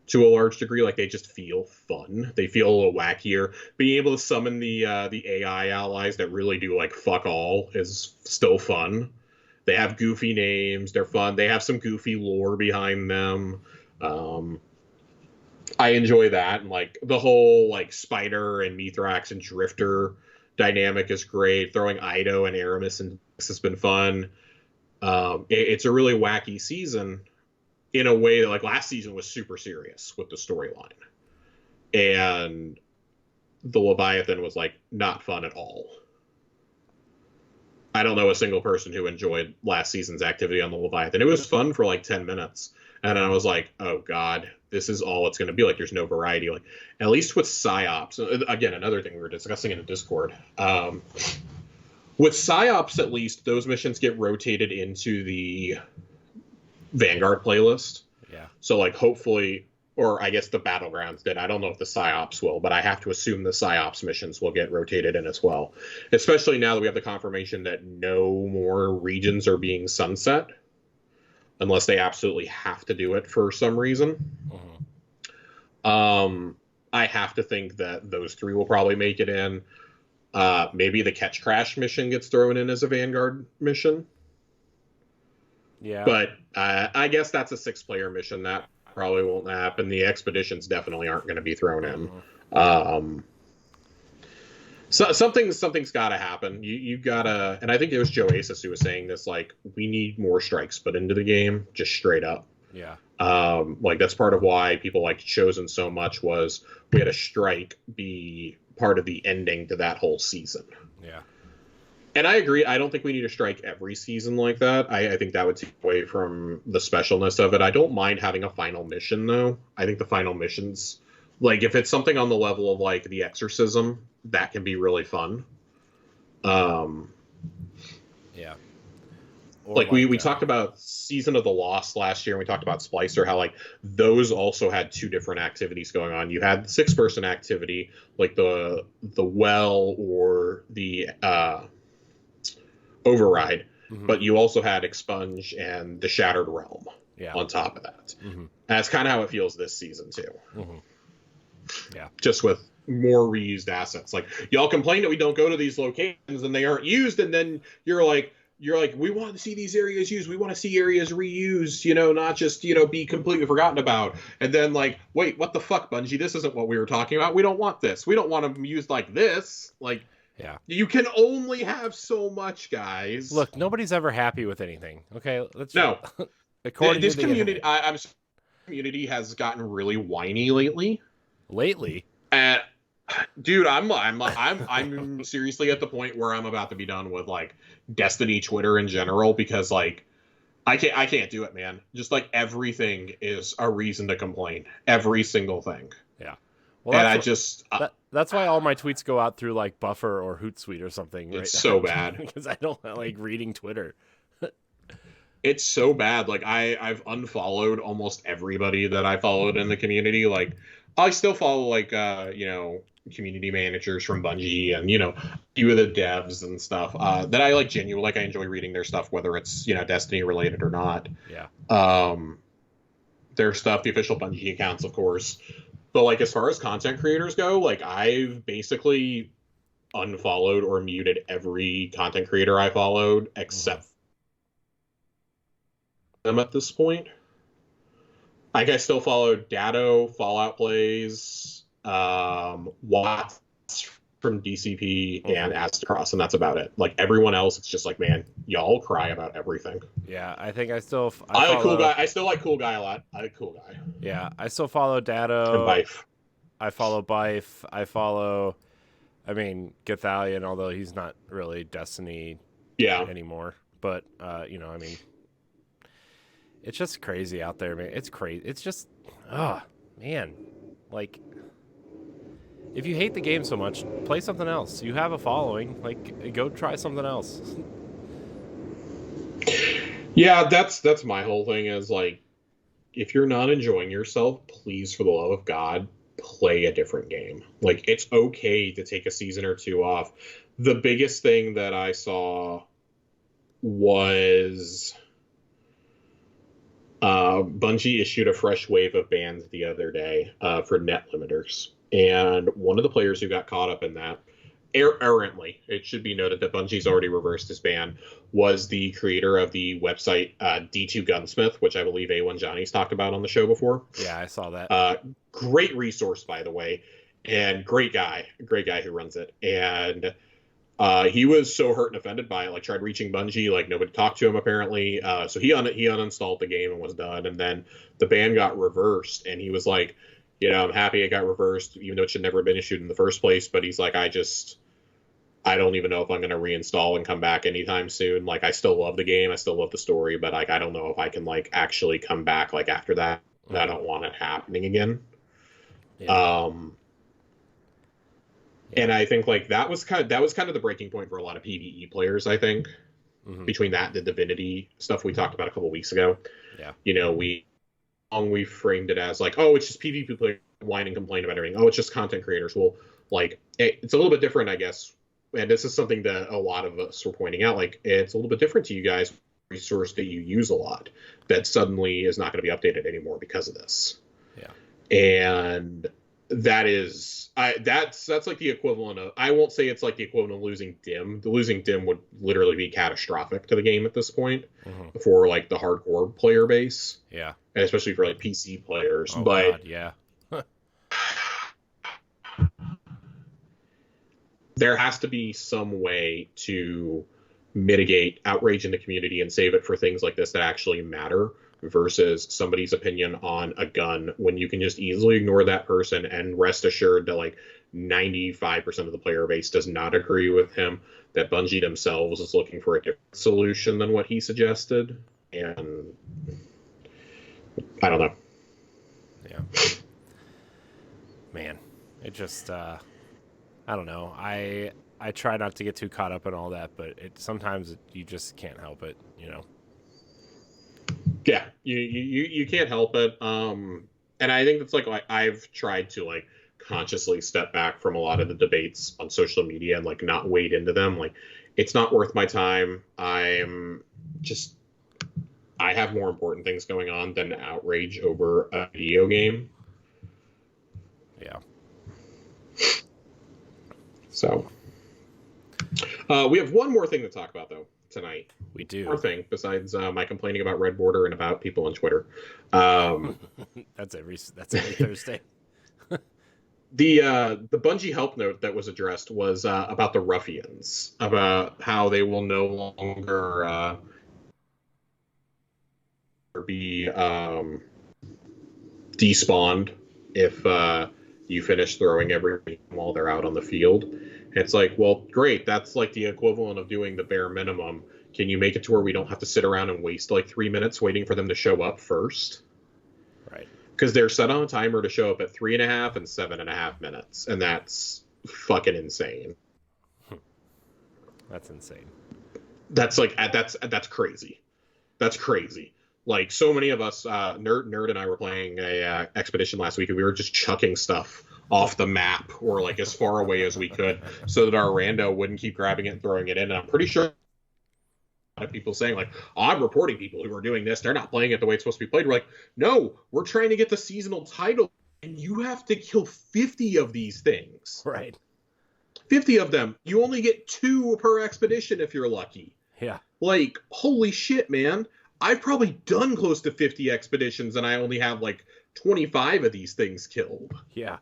to a large degree. Like they just feel fun. They feel a little wackier. Being able to summon the AI allies that really do like fuck all is still fun. They have goofy names. They're fun. They have some goofy lore behind them. I enjoy that, and like the whole like Spider and Mithrax and Drifter dynamic is great. Throwing Ido and Aramis and has been fun. It's a really wacky season in a way that like last season was super serious with the storyline, and the Leviathan was like not fun at all. I don't know a single person who enjoyed last season's activity on the Leviathan. It was fun for like 10 minutes. And I was like, oh God, this is all it's going to be. Like, there's no variety. Like, at least with PsyOps, again, another thing we were discussing in the Discord. With PsyOps, at least, those missions get rotated into the Vanguard playlist. Yeah. So, like, hopefully, or I guess the Battlegrounds did. I don't know if the PsyOps will, but I have to assume the PsyOps missions will get rotated in as well. Especially now that we have the confirmation that no more regions are being sunset, unless they absolutely have to do it for some reason. I have to think that those three will probably make it in. Maybe the Catch Crash mission gets thrown in as a Vanguard mission. Yeah. But I guess that's a 6-player mission. That probably won't happen. The expeditions definitely aren't going to be thrown in. So something's got to happen. You gotta, and I think it was Joe Asis who was saying this. Like, we need more strikes put into the game, just straight up. Yeah. Like that's part of why people liked Chosen so much was we had a strike be part of the ending to that whole season. Yeah. And I agree. I don't think we need a strike every season like that. I think that would take away from the specialness of it. I don't mind having a final mission, though. I think the final missions, like if it's something on the level of like the Exorcism, that can be really fun. Yeah. Or like we talked about Season of the Lost last year, and we talked about Splicer, how like those also had 2 different activities going on. You had the 6-person activity, like the well or the override, but you also had Expunge and the Shattered Realm on top of that. And that's kind of how it feels this season too. Yeah, just with more reused assets. Like y'all complain that we don't go to these locations and they aren't used, and then you're like, we want to see these areas used. We want to see areas reused, not just, be completely forgotten about. And then like, wait, what the fuck, Bungie? This isn't what we were talking about. We don't want this. We don't want them used like this. Like, yeah, you can only have so much, guys. Look, nobody's ever happy with anything. Okay, let's no. According this to community, I'm community has gotten really whiny lately. And dude, I'm seriously at the point where I'm about to be done with like Destiny Twitter in general, because like I can't do it, man. Just like everything is a reason to complain. Every single thing. Yeah. Well, And that's I what just, that's why all my tweets go out through like Buffer or Hootsuite or something, right? it's so bad. Because I don't like reading Twitter. It's so bad. Like I've unfollowed almost everybody that I followed in the community. Like I still follow like community managers from Bungie and a few of the devs and stuff that I like genuinely like. I enjoy reading their stuff, whether it's Destiny related or not. Yeah. Their stuff, the official Bungie accounts, of course. But like as far as content creators go, like I've basically unfollowed or muted every content creator I followed Mm-hmm. except them at this point. Like I still follow Datto, Fallout Plays, Watts from DCP, and Mm-hmm. Astacross, and that's about it. Like everyone else, it's just like, man, y'all cry about everything. Yeah, I think I I like cool follow. guy. I still like cool guy a lot. I like cool guy Yeah, I still follow and Datto. Bife. I follow Bife. I follow. I mean Gathalion, although he's not really Destiny Yeah, anymore. But I mean, it's just crazy out there, man. It's crazy. It's just, man, like if you hate the game so much, play something else. You have a following. Like, go try something else. yeah. That's my whole thing. Is like, if you're not enjoying yourself, please, for the love of God, play a different game. Like, it's okay to take a season or two off. The biggest thing that I saw was Bungie issued a fresh wave of bans the other day for net limiters. And one of the players who got caught up in that, errantly, it should be noted that Bungie's already reversed his ban, was the creator of the website D2 Gunsmith, which I believe A1 Johnny's talked about on the show before. Yeah, I saw that. Great resource, by the way, and great guy who runs it. And he was so hurt and offended by it, like tried reaching Bungie, like nobody talked to him apparently. So he uninstalled the game and was done. And then the ban got reversed, and he was like, I'm happy it got reversed, even though it should never have been issued in the first place. But he's like, I don't even know if I'm going to reinstall and come back anytime soon. Like, I still love the game, I still love the story, but like, I don't know if I can like actually come back like after that. Mm-hmm. I don't want it happening again. Yeah. And I think like that was kind of the breaking point for a lot of PvE players. I think between that and the Divinity stuff we talked about a couple weeks ago. Yeah. We framed it as like, oh, it's just PvP players whine and complain about everything. Oh, it's just content creators. Well, like it's a little bit different, I guess. And this is something that a lot of us were pointing out. Like it's a little bit different to you guys. Resource that you use a lot that suddenly is not going to be updated anymore because of this. Yeah. And that's like the equivalent of, I won't say it's like the equivalent of losing dim. The losing dim would literally be catastrophic to the game at this point for like the hardcore player base. Yeah. And especially for like PC players. Oh, but God, yeah. there has to be some way to mitigate outrage in the community and save it for things like this that actually matter versus somebody's opinion on a gun, when you can just easily ignore that person and rest assured that like 95% of the player base does not agree with him, that Bungie themselves is looking for a different solution than what he suggested. And I don't know. Yeah. Man, it just I don't know. I try not to get too caught up in all that, but sometimes you just can't help it, Yeah, you can't help it. And I think that's like I've tried to like consciously step back from a lot of the debates on social media and like not wade into them. Like it's not worth my time. I have more important things going on than outrage over a video game. Yeah. So we have one more thing to talk about though tonight. We do. More thing besides my complaining about Red Border and about people on Twitter. That's every Thursday. The Bungie help note that was addressed was about the Ruffians, about how they will no longer be despawned if you finish throwing everything while they're out on the field. And it's like, well, great. That's like the equivalent of doing the bare minimum. Can you make it to where we don't have to sit around and waste like 3 minutes waiting for them to show up first? Right. because they're set on a timer to show up at 3.5 and 7.5 minutes, and that's fucking insane. That's insane. That's like that's crazy. That's crazy. Like, so many of us, Nerd and I were playing a expedition last week, and we were just chucking stuff off the map or like as far away as we could, so that our rando wouldn't keep grabbing it and throwing it in. And I'm pretty sure a lot of people saying like, oh, I'm reporting people who are doing this, they're not playing it the way it's supposed to be played. We're like, no, we're trying to get the seasonal title, and you have to kill 50 of these things. Right. 50 of them. You only get 2 per expedition if you're lucky. Yeah. Like, holy shit, man. I've probably done close to 50 expeditions, and I only have like 25 of these things killed. Yeah.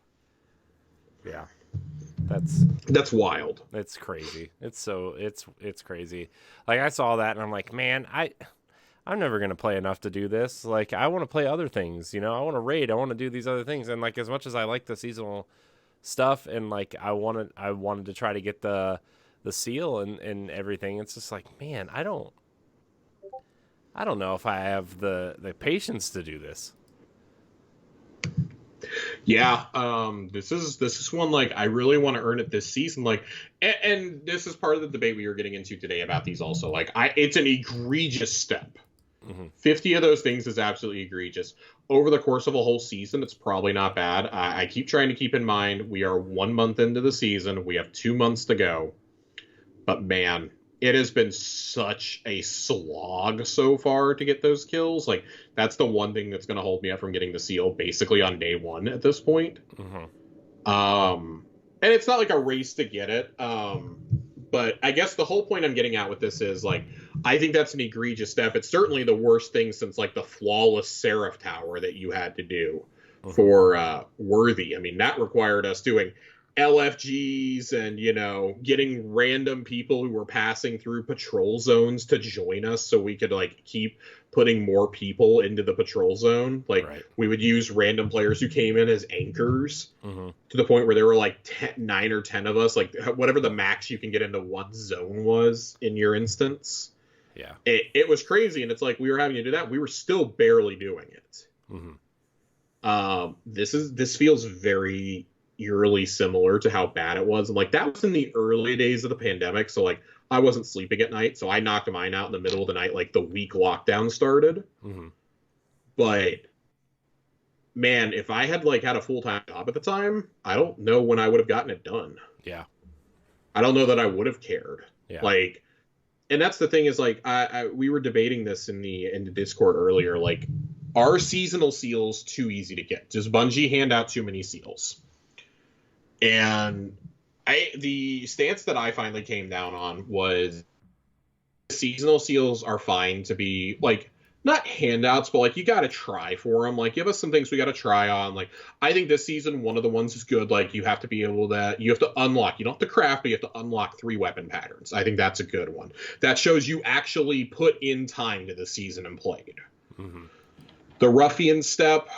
Yeah. That's wild. It's crazy. It's crazy. Like, I saw that and I'm like, man, I'm never gonna play enough to do this. Like, I want to play other things, you know. I want to raid. I want to do these other things. And like, as much as I like the seasonal stuff, and like I wanted to try to get the seal and everything, it's just like, man, I don't know if I have the patience to do this. Yeah, this is one, like, I really want to earn it this season. Like, and this is part of the debate we were getting into today about these also. Like, it's an egregious step. 50 of those things is absolutely egregious. Over the course of a whole season, it's probably not bad. I keep trying to keep in mind we are 1 month into the season. We have 2 months to go. But man, it has been such a slog so far to get those kills. Like, that's the one thing that's going to hold me up from getting the seal basically on day 1 at this point. And it's not like a race to get it. But I guess the whole point I'm getting at with this is, like, I think that's an egregious step. It's certainly the worst thing since, like, the flawless Seraph Tower that you had to do for Worthy. I mean, that required us doing LFGs and, you know, getting random people who were passing through patrol zones to join us so we could, like, keep putting more people into the patrol zone. Like, we would use random players who came in as anchors to the point where there were like 9 or 10 of us, like whatever the max you can get into one zone was in your instance. Yeah. It was crazy. And it's like, we were having to do that. We were still barely doing it. This feels very eerily similar to how bad it was. And like, that was in the early days of the pandemic. So like, I wasn't sleeping at night. So I knocked mine out in the middle of the night, like the week lockdown started. But man, if I had like had a full-time job at the time, I don't know when I would have gotten it done. Yeah. I don't know that I would have cared. Yeah. Like, and that's the thing is, like, we were debating this in the Discord earlier. Like, are seasonal seals too easy to get? Does Bungie hand out too many seals? And the stance that I finally came down on was seasonal seals are fine to be, like, not handouts, but like, you got to try for them. Like, give us some things we got to try on. Like, I think this season, one of the ones is good. Like, you have to be able to, you have to unlock, you don't have to craft, but you have to unlock 3 weapon patterns. I think that's a good one. That shows you actually put in time to the season and played. The ruffian step,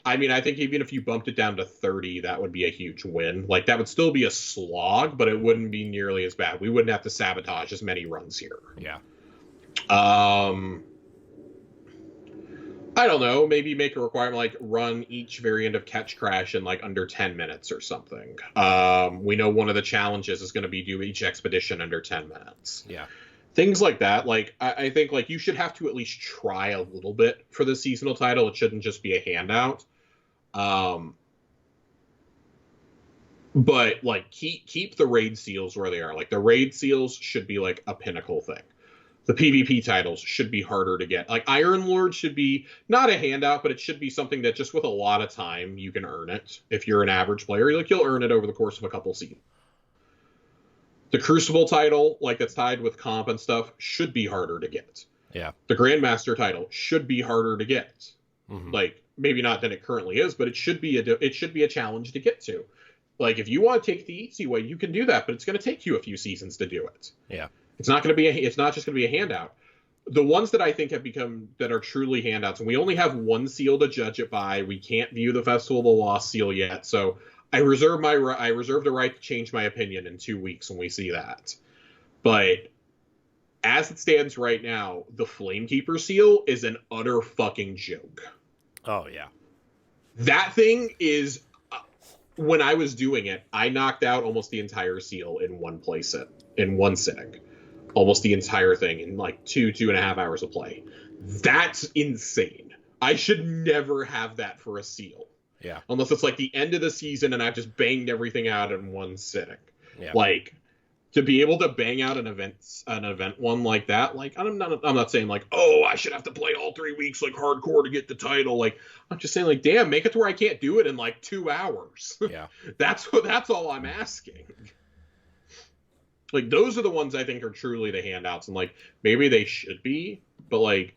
I mean, I think even if you bumped it down to 30, that would be a huge win. Like, that would still be a slog, but it wouldn't be nearly as bad. We wouldn't have to sabotage as many runs here. Yeah. I don't know, maybe make a requirement, like, run each variant of Catch Crash in, like, under 10 minutes or something. We know one of the challenges is going to be do each expedition under 10 minutes. Yeah. Things like that. Like, I think, like, you should have to at least try a little bit for the seasonal title. It shouldn't just be a handout. But, like, keep the raid seals where they are. Like, the raid seals should be, like, a pinnacle thing. The PvP titles should be harder to get. Like, Iron Lord should be not a handout, but it should be something that just with a lot of time you can earn it. If you're an average player, like, you'll earn it over the course of a couple seasons. The Crucible title, like, that's tied with comp and stuff, should be harder to get. Yeah. The Grandmaster title should be harder to get. Like, maybe not than it currently is, but it should be a challenge to get to. Like, if you want to take the easy way, you can do that, but it's going to take you a few seasons to do it. Yeah. It's not just going to be a handout. The ones that I think have become that are truly handouts, and we only have one seal to judge it by. We can't view the Festival of the Lost seal yet, so I reserve the right to change my opinion in 2 weeks when we see that. But as it stands right now, the Flamekeeper seal is an utter fucking joke. Oh yeah. That thing is, when I was doing it, I knocked out almost the entire seal in one sitting. Almost the entire thing in like 2.5 hours of play. That's insane. I should never have that for a seal. Yeah. Unless it's like the end of the season and I've just banged everything out in one sitting. Yeah. Like, to be able to bang out an event one like that, like I'm not saying like, oh, I should have to play all 3 weeks like hardcore to get the title. Like, I'm just saying like, damn, make it to where I can't do it in like 2 hours. Yeah. That's all I'm asking. Like, those are the ones I think are truly the handouts, and like maybe they should be, but like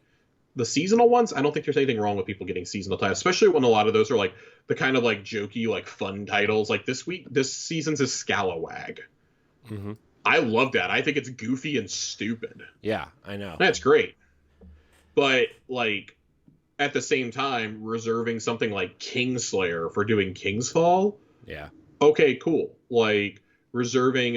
the seasonal ones, I don't think there's anything wrong with people getting seasonal titles, especially when a lot of those are like the kind of like jokey, like fun titles. Like this season's is Scalawag. Mm-hmm. I love that. I think it's goofy and stupid. Yeah, I know. That's great. But like at the same time, reserving something like Kingslayer for doing Kingsfall. Yeah. Okay, cool. Like reserving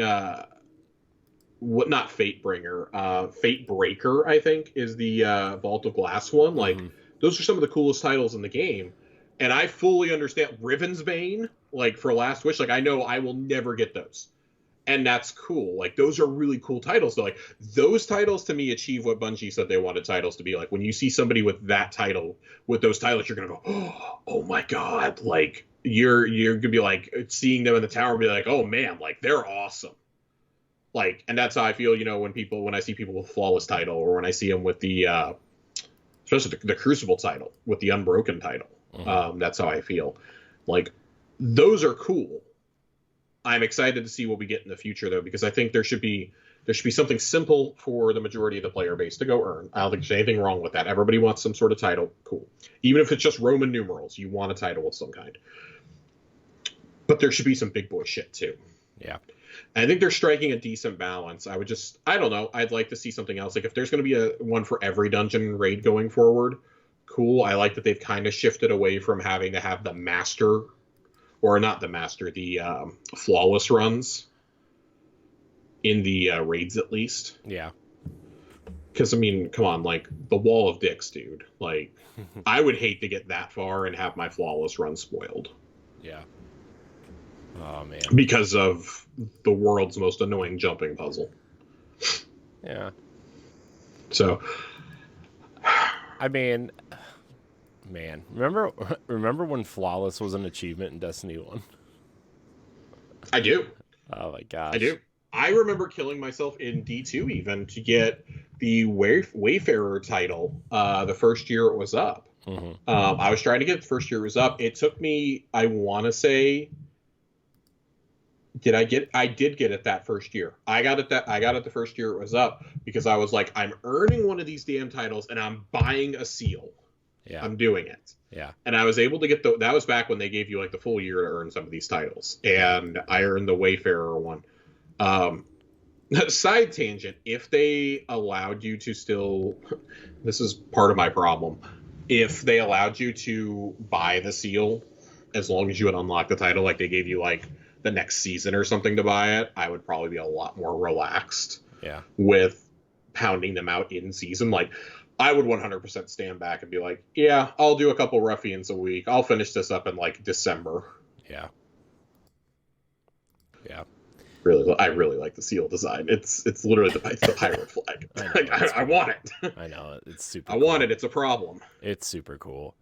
not Fatebringer, Fatebreaker, I think, is the Vault of Glass one. Like, those are some of the coolest titles in the game. And I fully understand Riven's Bane, like, for Last Wish, like, I know I will never get those. And that's cool. Like, those are really cool titles. So, like, those titles, to me, achieve what Bungie said they wanted titles to be. Like, when you see somebody with that title, with those titles, you're going to go, oh my God. Like, you're going to be, like, seeing them in the tower and be like, oh, man, like, they're awesome. Like, and that's how I feel, you know, when I see people with Flawless title, or when I see them with the, especially the Crucible title, with the Unbroken title. Mm-hmm. That's how I feel. Like, those are cool. I'm excited to see what we get in the future, though, because I think there should be something simple for the majority of the player base to go earn. I don't think there's anything wrong with that. Everybody wants some sort of title. Cool. Even if it's just Roman numerals, you want a title of some kind. But there should be some big boy shit, too. Yeah. And I think they're striking a decent balance. I don't know. I'd like to see something else. Like, if there's going to be a one for every dungeon raid going forward, cool. I like that they've kind of shifted away from having to have the master, or not the master, the flawless runs in the raids, at least. Yeah. Because, I mean, come on, like, the Wall of Dicks, dude. Like, I would hate to get that far and have my flawless run spoiled. Yeah. Oh, man. Because of the world's most annoying jumping puzzle. Yeah. So, I mean, man, remember when Flawless was an achievement in Destiny 1? I do. Oh my gosh. I do. I remember killing myself in D2 even to get the Wayfarer title the first year it was up. Mm-hmm. I was trying to get it the first year it was up. It took me, I want to say, I did get it that first year. I got it the first year it was up, because I was like, I'm earning one of these damn titles and I'm buying a seal. Yeah. I'm doing it. Yeah. And I was able to get that was back when they gave you like the full year to earn some of these titles. And I earned the Wayfarer one. Side tangent, if they allowed you to still, this is part of my problem, if they allowed you to buy the seal as long as you had unlocked the title, like they gave you like the next season or something to buy it, I would probably be a lot more relaxed. Yeah. With pounding them out in season. Like, I would 100% stand back and be like, yeah, I'll do a couple ruffians a week. I'll finish this up in like December. Yeah. Yeah. I really like the seal design. It's literally it's the pirate flag. I want it. I know, it's super. I want it. It's a problem. It's super cool.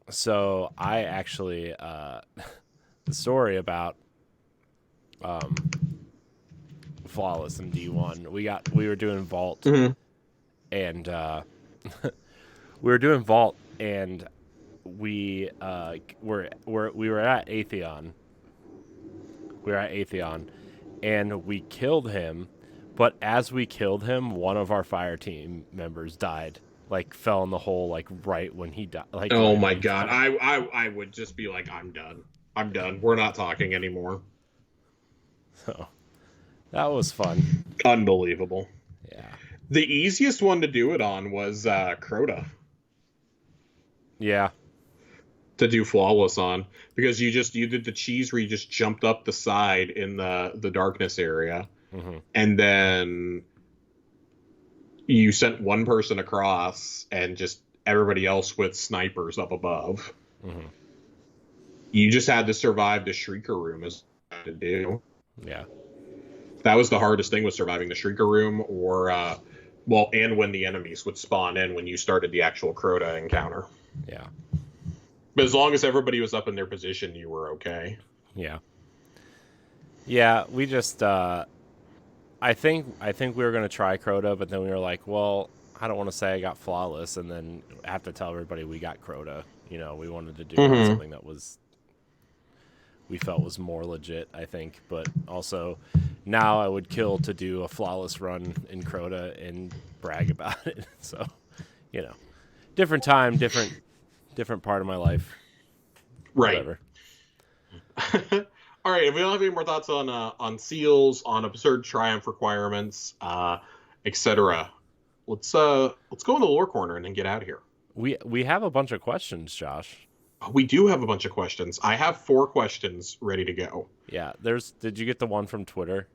So I actually the story about Flawless in D1. We were doing Vault, mm-hmm. and we were doing Vault, and we were at Atheon. We were at Atheon, and we killed him. But as we killed him, one of our fire team members died. Like, fell in the hole, like, right when he died. Like, oh my God. I would just be like, I'm done. We're not talking anymore. So, that was fun. Unbelievable. Yeah. The easiest one to do it on was Crota. Yeah. To do Flawless on. Because you did the cheese where you just jumped up the side in the darkness area. Mm-hmm. And then you sent one person across and just everybody else with snipers up above. Mm-hmm. You just had to survive the Shrieker Room as to do. Yeah. That was the hardest thing, was surviving the Shrieker Room, or and when the enemies would spawn in when you started the actual Crota encounter. Yeah. But as long as everybody was up in their position, you were okay. Yeah. Yeah, we just I think we were gonna try Crota, but then we were like, well, I don't want to say I got flawless, and then have to tell everybody we got Crota. You know, we wanted to do something that we felt was more legit, I think. But also, now I would kill to do a flawless run in Crota and brag about it. So, you know, different time, different part of my life. Right. Whatever. All right. If we don't have any more thoughts on seals, on absurd triumph requirements, etc., let's go in the lore corner and then get out of here. We have a bunch of questions, Josh. We do have a bunch of questions. I have 4 questions ready to go. Yeah. Did you get the one from Twitter?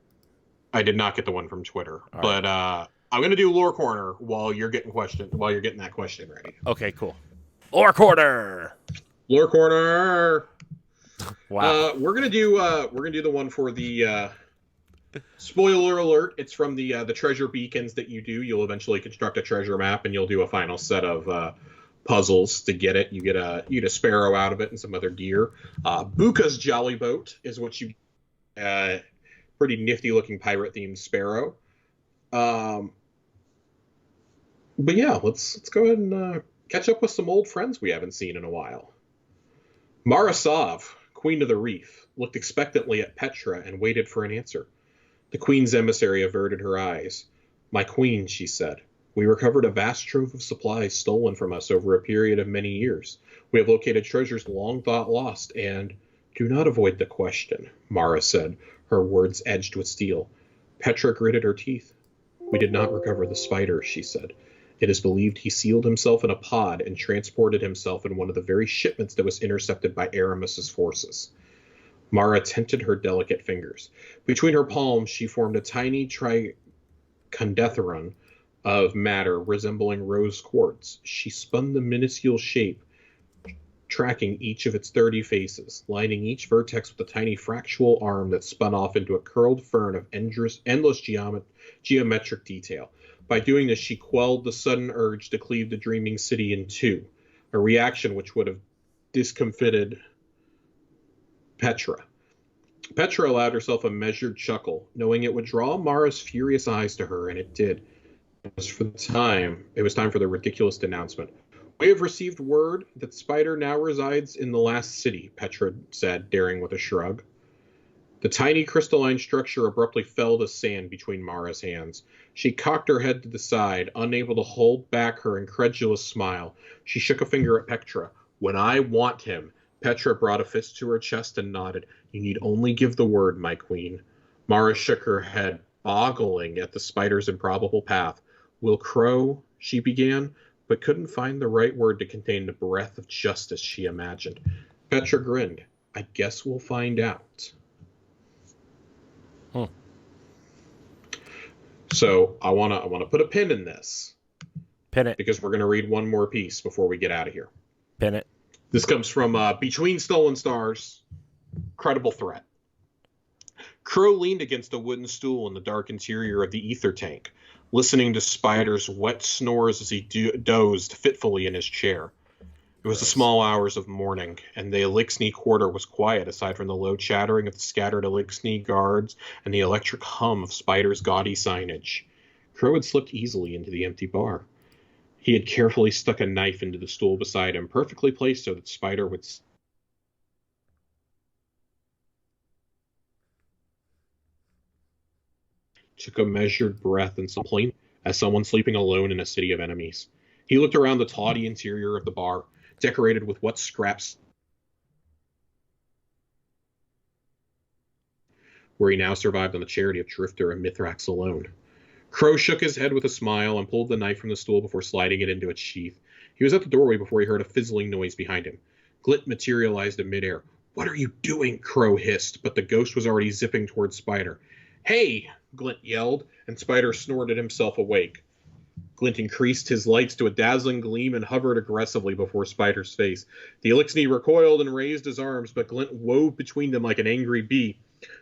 I did not get the one from Twitter, All but right. I'm gonna do lore corner while you're getting that question ready. Okay. Cool. Lore corner. Lore corner. Wow. We're gonna do the one for the spoiler alert. It's from the treasure beacons that you do. You'll eventually construct a treasure map, and you'll do a final set of puzzles to get it. You get a sparrow out of it and some other gear. Buka's jolly boat is what you pretty nifty looking pirate themed sparrow. But yeah, let's go ahead and catch up with some old friends we haven't seen in a while. Mara Sov, Queen of the Reef, looked expectantly at Petra and waited for an answer. The Queen's emissary averted her eyes. "My Queen," she said, "we recovered a vast trove of supplies stolen from us over a period of many years. We have located treasures long thought lost, and—" "Do not avoid the question," Mara said, her words edged with steel. Petra gritted her teeth. "We did not recover the spider," she said. "It is believed he sealed himself in a pod and transported himself in one of the very shipments that was intercepted by Aramis's forces." Mara tented her delicate fingers. Between her palms, she formed a tiny tricondetheron of matter resembling rose quartz. She spun the minuscule shape, tracking each of its 30 faces, lining each vertex with a tiny fractal arm that spun off into a curled fern of endless geometric detail. By doing this, she quelled the sudden urge to cleave the dreaming city in two, a reaction which would have discomfited Petra. Petra allowed herself a measured chuckle, knowing it would draw Mara's furious eyes to her, and it did. It was time for the ridiculous announcement. "We have received word that Spider now resides in the last city," Petra said, daring with a shrug. The tiny crystalline structure abruptly fell to sand between Mara's hands. She cocked her head to the side, unable to hold back her incredulous smile. She shook a finger at Petra. "When I want him." Petra brought a fist to her chest and nodded. "You need only give the word, my queen." Mara shook her head, boggling at the spider's improbable path. "Will Crow," she began, but couldn't find the right word to contain the breath of justice she imagined. Petra grinned. "I guess we'll find out." So I wanna put a pin in this. Pin it. Because we're gonna read one more piece before we get out of here. Pin it. This comes from Between Stolen Stars. Credible threat. Crow leaned against a wooden stool in the dark interior of the ether tank, listening to Spider's wet snores as he dozed fitfully in his chair. It was the small hours of morning, and the Elixni quarter was quiet aside from the low chattering of the scattered Elixni guards and the electric hum of Spider's gaudy signage. Crow had slipped easily into the empty bar. He had carefully stuck a knife into the stool beside him, perfectly placed so that Spider would... Took a measured breath and complained as someone sleeping alone in a city of enemies. He looked around the tawdry interior of the bar, decorated with what scraps where he now survived on the charity of Drifter and Mithrax alone. Crow shook his head with a smile and pulled the knife from the stool before sliding it into its sheath. He was at the doorway before he heard a fizzling noise behind him. Glint materialized in midair. "What are you doing?" Crow hissed, but the ghost was already zipping towards Spider. "Hey!" Glint yelled, and Spider snorted himself awake. Glint increased his lights to a dazzling gleam and hovered aggressively before Spider's face. The Elixni recoiled and raised his arms, but Glint wove between them like an angry bee.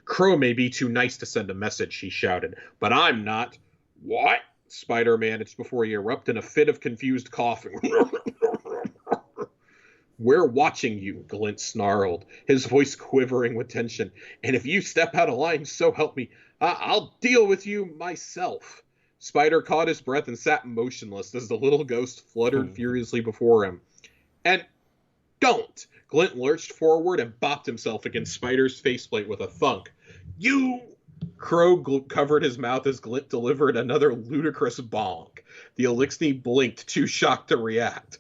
Crow may be too nice to send a message, he shouted, but I'm not. What? Spider managed before he erupted in a fit of confused coughing. We're watching you, Glint snarled, his voice quivering with tension. And if you step out of line, so help me, I'll deal with you myself. Spider caught his breath and sat motionless as the little ghost fluttered furiously before him. And don't! Glint lurched forward and bopped himself against Spider's faceplate with a thunk. You! Crow covered his mouth as Glint delivered another ludicrous bonk. The Elixni blinked, too shocked to react.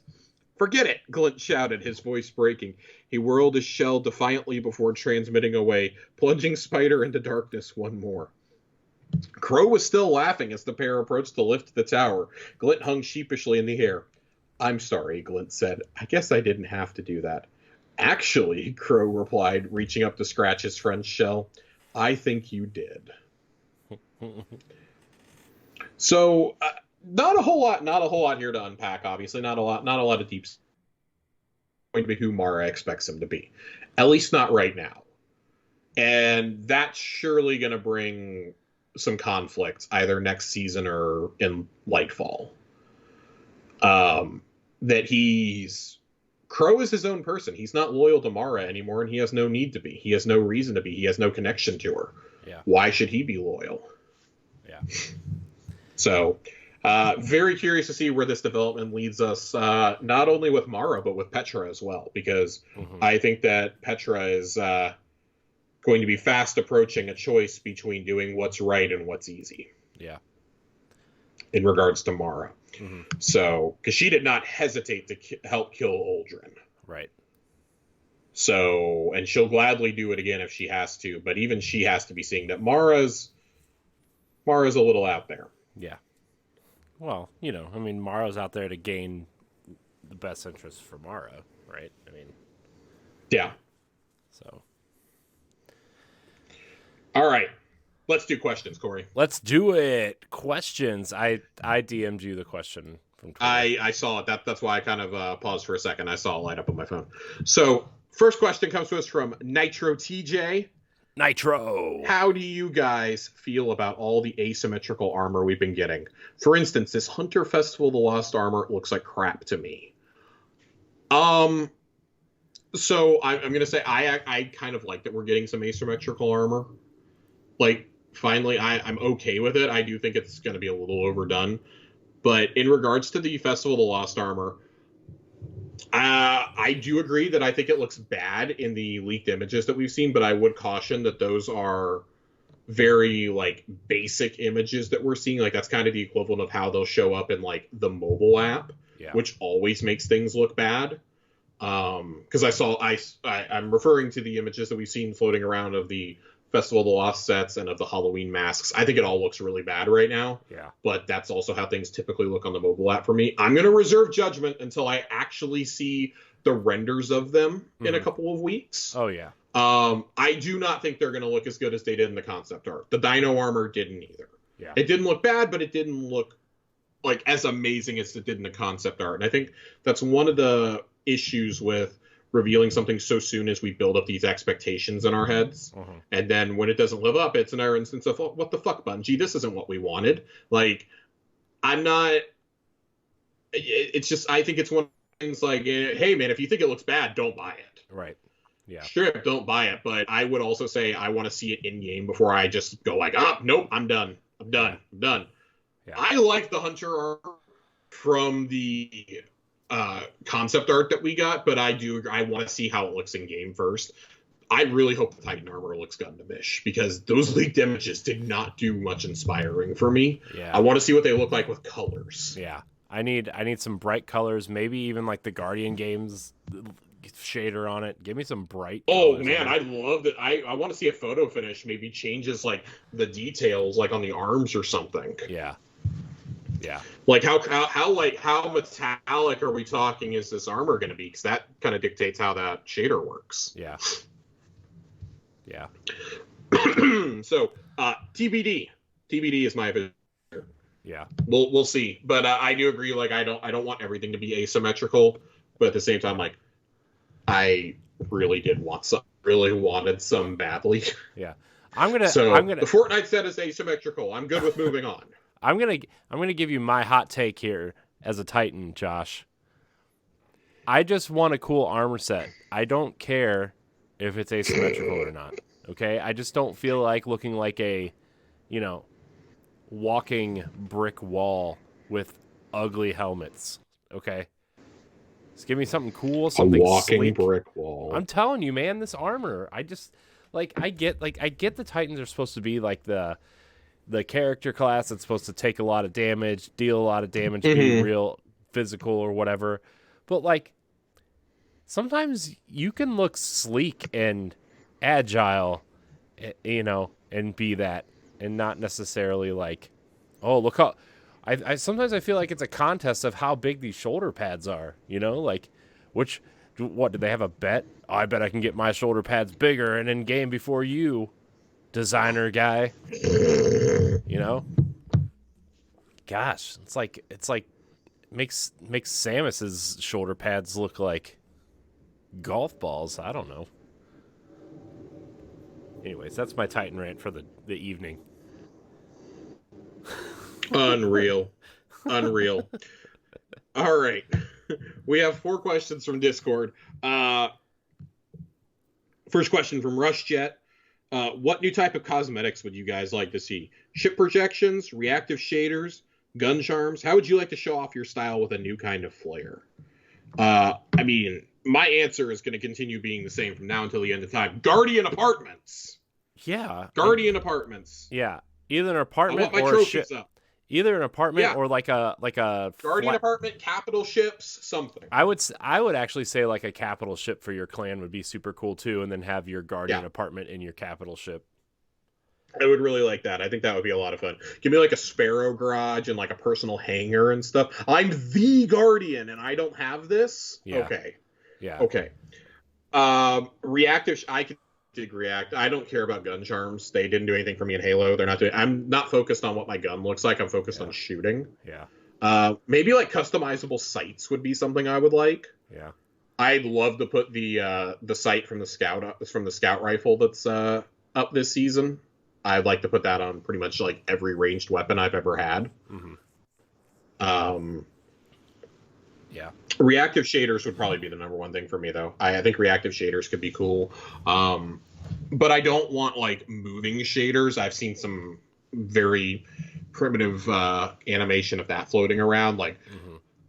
Forget it, Glint shouted, his voice breaking. He whirled his shell defiantly before transmitting away, plunging Spider into darkness one more. Crow was still laughing as the pair approached the lift to the tower. Glint hung sheepishly in the air. I'm sorry, Glint said. I guess I didn't have to do that. Actually, Crow replied, reaching up to scratch his friend's shell, I think you did. So, not a whole lot here to unpack, obviously. Not a lot of deep going to be who Mara expects him to be. At least not right now. And that's surely going to bring some conflict either next season or in Lightfall. Crow is his own person. He's not loyal to Mara anymore, and he has no need to be. He has no reason to be. He has no connection to her. Yeah. Why should he be loyal? Yeah. So, very curious to see where this development leads us, not only with Mara, but with Petra as well, because I think that Petra is going to be fast approaching a choice between doing what's right and what's easy. Yeah. In regards to Mara. Mm-hmm. So, because she did not hesitate to help kill Uldren. Right. So, and she'll gladly do it again if she has to, but even she has to be seeing that Mara's a little out there. Yeah. Well, Mara's out there to gain the best interest for Mara, right? Yeah. So. All right. Let's do questions, Corey. Let's do it. Questions. I DM'd you the question from Twitter. I saw it. That's why I kind of paused for a second. I saw it light up on my phone. So, first question comes to us from Nitro TJ. Nitro! How do you guys feel about all the asymmetrical armor we've been getting? For instance, this Hunter Festival of the Lost Armor looks like crap to me. So I'm going to say I kind of like that we're getting some asymmetrical armor. Like, finally, I'm okay with it. I do think it's going to be a little overdone. But in regards to the Festival of the Lost Armor, I do agree that I think it looks bad in the leaked images that we've seen, but I would caution that those are very, basic images that we're seeing. Like, that's kind of the equivalent of how they'll show up in, the mobile app, which always makes things look bad. Because I'm referring to the images that we've seen floating around of the Festival of the Lost sets and of the Halloween masks. I think it all looks really bad right now. Yeah. But that's also how things typically look on the mobile app for me. I'm going to reserve judgment until I actually see the renders of them in a couple of weeks. Oh, yeah. I do not think they're going to look as good as they did in the concept art. The Dino armor didn't either. Yeah. It didn't look bad, but it didn't look as amazing as it did in the concept art. And I think that's one of the issues with revealing something so soon as we build up these expectations in our heads. And then when it doesn't live up, it's another instance of, what the fuck, Bungie? This isn't what we wanted. It's just, I think it's one of the things hey, man, if you think it looks bad, don't buy it. Right. Yeah. Sure, don't buy it. But I would also say I want to see it in game before I just go nope, I'm done. I'm done. Yeah. I like the Hunter armor from the concept art that we got, but I want to see how it looks in game first. I really hope the Titan armor looks Gundamish, because those leaked images did not do much inspiring for me. Yeah. I want to see what they look like with colors. Yeah. I need some bright colors, maybe even the Guardian games shader on it. Give me some bright colors. Man, I love that. I want to see a photo finish, maybe changes the details on the arms or something. Yeah. Yeah. How metallic are we talking is this armor going to be? Because that kind of dictates how that shader works. Yeah. Yeah. So, TBD. TBD is my opinion. Yeah. We'll see. But I do agree. Like I don't want everything to be asymmetrical. But at the same time, like I really wanted some badly. Yeah. So I'm gonna the Fortnite set is asymmetrical. I'm good with moving on. I'm gonna give you my hot take here as a Titan, Josh. I just want a cool armor set. I don't care if it's asymmetrical or not. Okay? I just don't feel like looking like a, you know, walking brick wall with ugly helmets. Okay? Just give me something cool, A something walking sleek. brick wall. I'm telling you, man, this armor. I just I get the Titans are supposed to be like the character class that's supposed to take a lot of damage, deal a lot of damage, be real physical or whatever. But like sometimes you can look sleek and agile, and be that, and not necessarily like, oh, look how. I sometimes I feel like it's a contest of how big these shoulder pads are. Like what do they have a bet? Oh, I bet I can get my shoulder pads bigger and in game before you, designer guy. Gosh, it's like makes Samus's shoulder pads look like golf balls. I don't know. Anyways, that's my Titan rant for the evening. Unreal. Unreal. All right. We have 4 questions from Discord. First question from RushJet. What new type of cosmetics would you guys like to see? Ship projections, reactive shaders, gun charms? How would you like to show off your style with a new kind of flair? I mean, my answer is going to continue being the same from now until the end of time. Guardian apartments. Yeah. Guardian apartments. Yeah. Either an I apartment want my or a trophies ship. up. Either an apartment Yeah. or like a Guardian apartment, capital ships, something. I would actually say like a capital ship for your clan would be super cool too, and then have your Guardian apartment in your capital ship. I would really like that. I think that would be a lot of fun. Give me like a Sparrow garage and like a personal hangar and stuff. I'm the Guardian and I don't have this? Yeah. Okay. Yeah. Okay. Reactive, I can dig React. I don't care about gun charms. They didn't do anything for me in Halo. I'm not focused on what my gun looks like. I'm focused on shooting. Yeah. Maybe like customizable sights would be something I would like. Yeah. I'd love to put the sight from the scout rifle that's up this season. I'd like to put that on pretty much like every ranged weapon I've ever had. Mm-hmm. Yeah. Reactive shaders would probably be the number one thing for me, though. I think reactive shaders could be cool. But I don't want like moving shaders. I've seen some very primitive animation of that floating around. Like,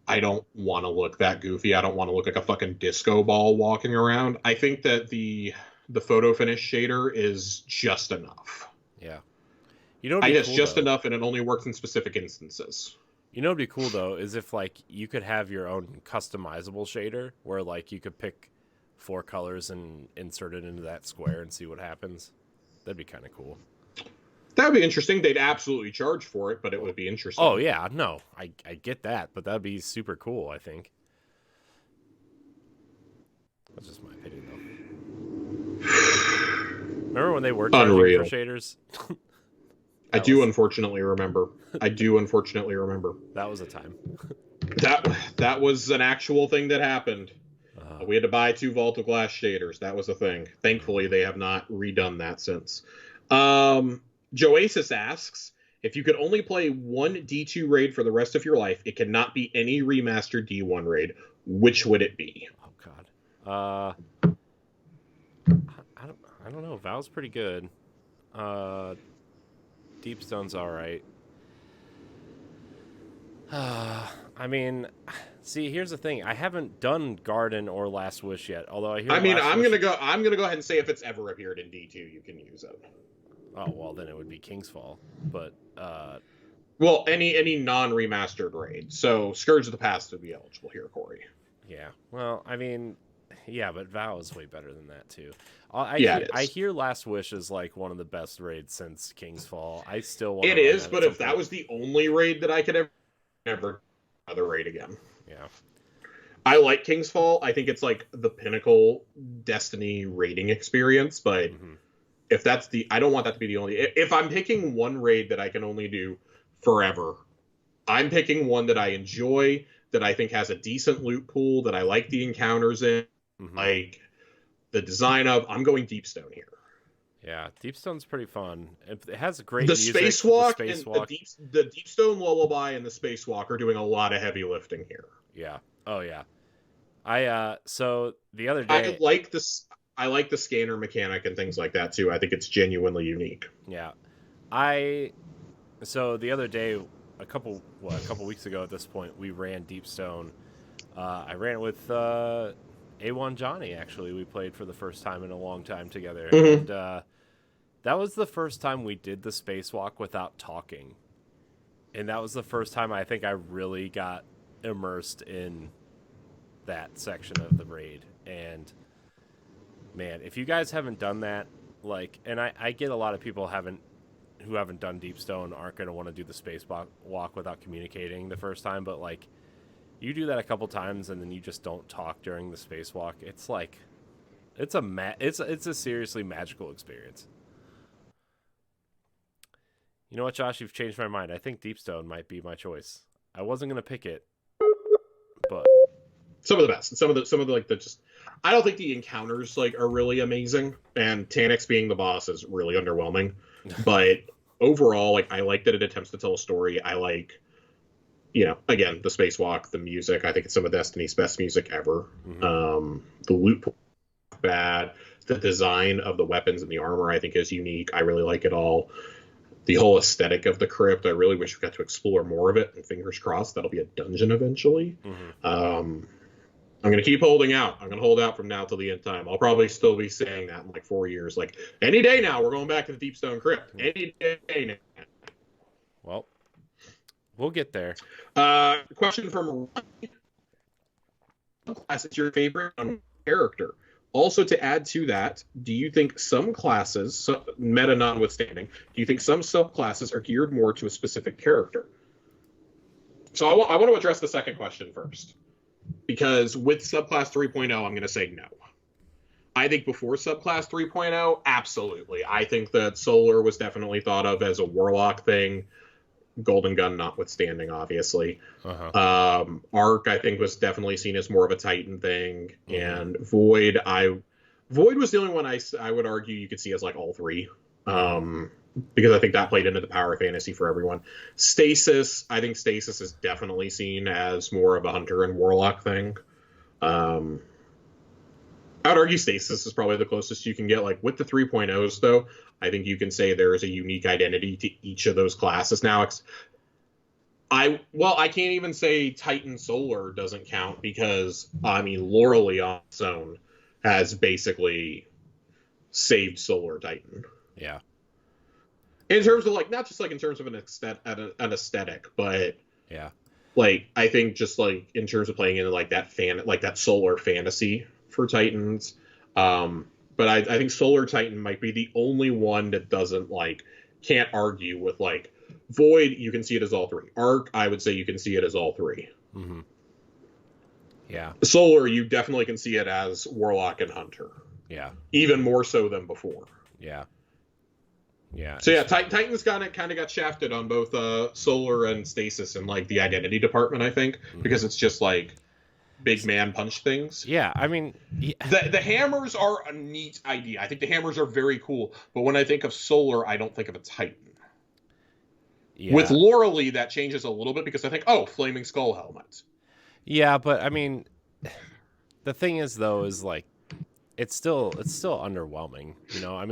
I don't want to look that goofy. I don't want to look like a fucking disco ball walking around. I think that the photo finish shader is just enough. Yeah. It's just enough, and it only works in specific instances. What'd be cool though is if like you could have your own customizable shader where like you could pick 4 colors and insert it into that square and see what happens. That'd be kind of cool. That would be interesting. They'd absolutely charge for it, but it would be interesting. Oh yeah, no, I get that, but that'd be super cool. I think. That's just my opinion though. Remember when they were charging for shaders? I do unfortunately remember. That was a time. That was an actual thing that happened. We had to buy 2 Vault of Glass shaders. That was a thing. Thankfully, they have not redone that since. Joasis asks, if you could only play one D2 raid for the rest of your life, it cannot be any remastered D1 raid. Which would it be? Oh God. I don't know. Val's pretty good. Deepstone's all right. I mean, see, here's the thing. I haven't done Garden or Last Wish yet. Although I'm gonna go ahead and say if it's ever appeared in D2, you can use it. Oh well, then it would be Kingsfall. But well, any non-remastered raid. So Scourge of the Past would be eligible here, Corey. Yeah. Well, I mean, yeah, but Vow is way better than that too. I hear Last Wish is like one of the best raids since Kingsfall. I still want. It is, but if that was the only raid that I could ever another raid again. Yeah. I like Kingsfall. I think it's like the pinnacle Destiny raiding experience, but if that's I don't want that to be the only. If I'm picking one raid that I can only do forever, I'm picking one that I enjoy, that I think has a decent loot pool, that I like the encounters in, like the design of. I'm going Deepstone here. Yeah, Deepstone's pretty fun. It has great The music. The spacewalk and spacewalk. the Deepstone Lullaby and the spacewalk are doing a lot of heavy lifting here. Yeah. Oh yeah. So the other I day. like this. I like the scanner mechanic and things like that too. I think it's genuinely unique. Yeah. So the other day, a couple weeks ago at this point, we ran Deepstone. I ran it with A1 Johnny. Actually, we played for the first time in a long time together, and that was the first time we did the spacewalk without talking, and that was the first time I think I really got immersed in that section of the raid. And man, if you guys haven't done that, like, and I get a lot of people who haven't done Deepstone aren't going to want to do the spacewalk without communicating the first time, but like, you do that a couple times and then you just don't talk during the spacewalk. It's like, it's a seriously magical experience. You know what, Josh? You've changed my mind. I think Deepstone might be my choice. I wasn't going to pick it, but some of the best. Some of the like the just. I don't think the encounters like are really amazing, and Taniks being the boss is really underwhelming. But overall, like I like that it attempts to tell a story. I like, again, the spacewalk, the music. I think it's some of Destiny's best music ever. The loot bad. The design of the weapons and the armor I think is unique. I really like it all. The whole aesthetic of the crypt, I really wish we got to explore more of it, and fingers crossed that'll be a dungeon eventually. I'm going to keep holding out. I'm going to hold out from now till the end time. I'll probably still be saying that in like 4 years. Like, any day now, we're going back to the Deepstone Crypt. Any day now. Well, we'll get there. Question from class is your favorite character? Also, to add to that, do you think some classes, meta notwithstanding, do you think some subclasses are geared more to a specific character? So I want to address the second question first. Because with subclass 3.0, I'm going to say no. I think before subclass 3.0, absolutely. I think that Solar was definitely thought of as a warlock thing. Golden Gun notwithstanding, obviously. Arc, I think, was definitely seen as more of a Titan thing. And Void was the only one I would argue you could see as like all three. Because I think that played into the power fantasy for everyone. Stasis, I think Stasis is definitely seen as more of a hunter and warlock thing. I would argue Stasis is probably the closest you can get. Like with the 3.0s, though, I think you can say there is a unique identity to each of those classes. Now, I can't even say Titan Solar doesn't count because, Lorelei on its own has basically saved Solar Titan. Yeah. In terms of like, not just like in terms of an aesthetic, but yeah, like I think just like in terms of playing into like that Solar fantasy for Titans. But I think Solar Titan might be the only one that can't argue with like Void. You can see it as all three. Arc, I would say you can see it as all three. Yeah. Solar, you definitely can see it as warlock and hunter. Yeah. Even more so than before. Yeah. Yeah. So yeah, Titans kind of got shafted on both Solar and Stasis in like the identity department, I think, because it's just like big man punch things. Yeah, the hammers are a neat idea. I think the hammers are very cool, but when I think of Solar, I don't think of a Titan. Yeah. With Lorelei, that changes a little bit because I think, flaming skull helmet. Yeah, but the thing is though, is like it's still underwhelming,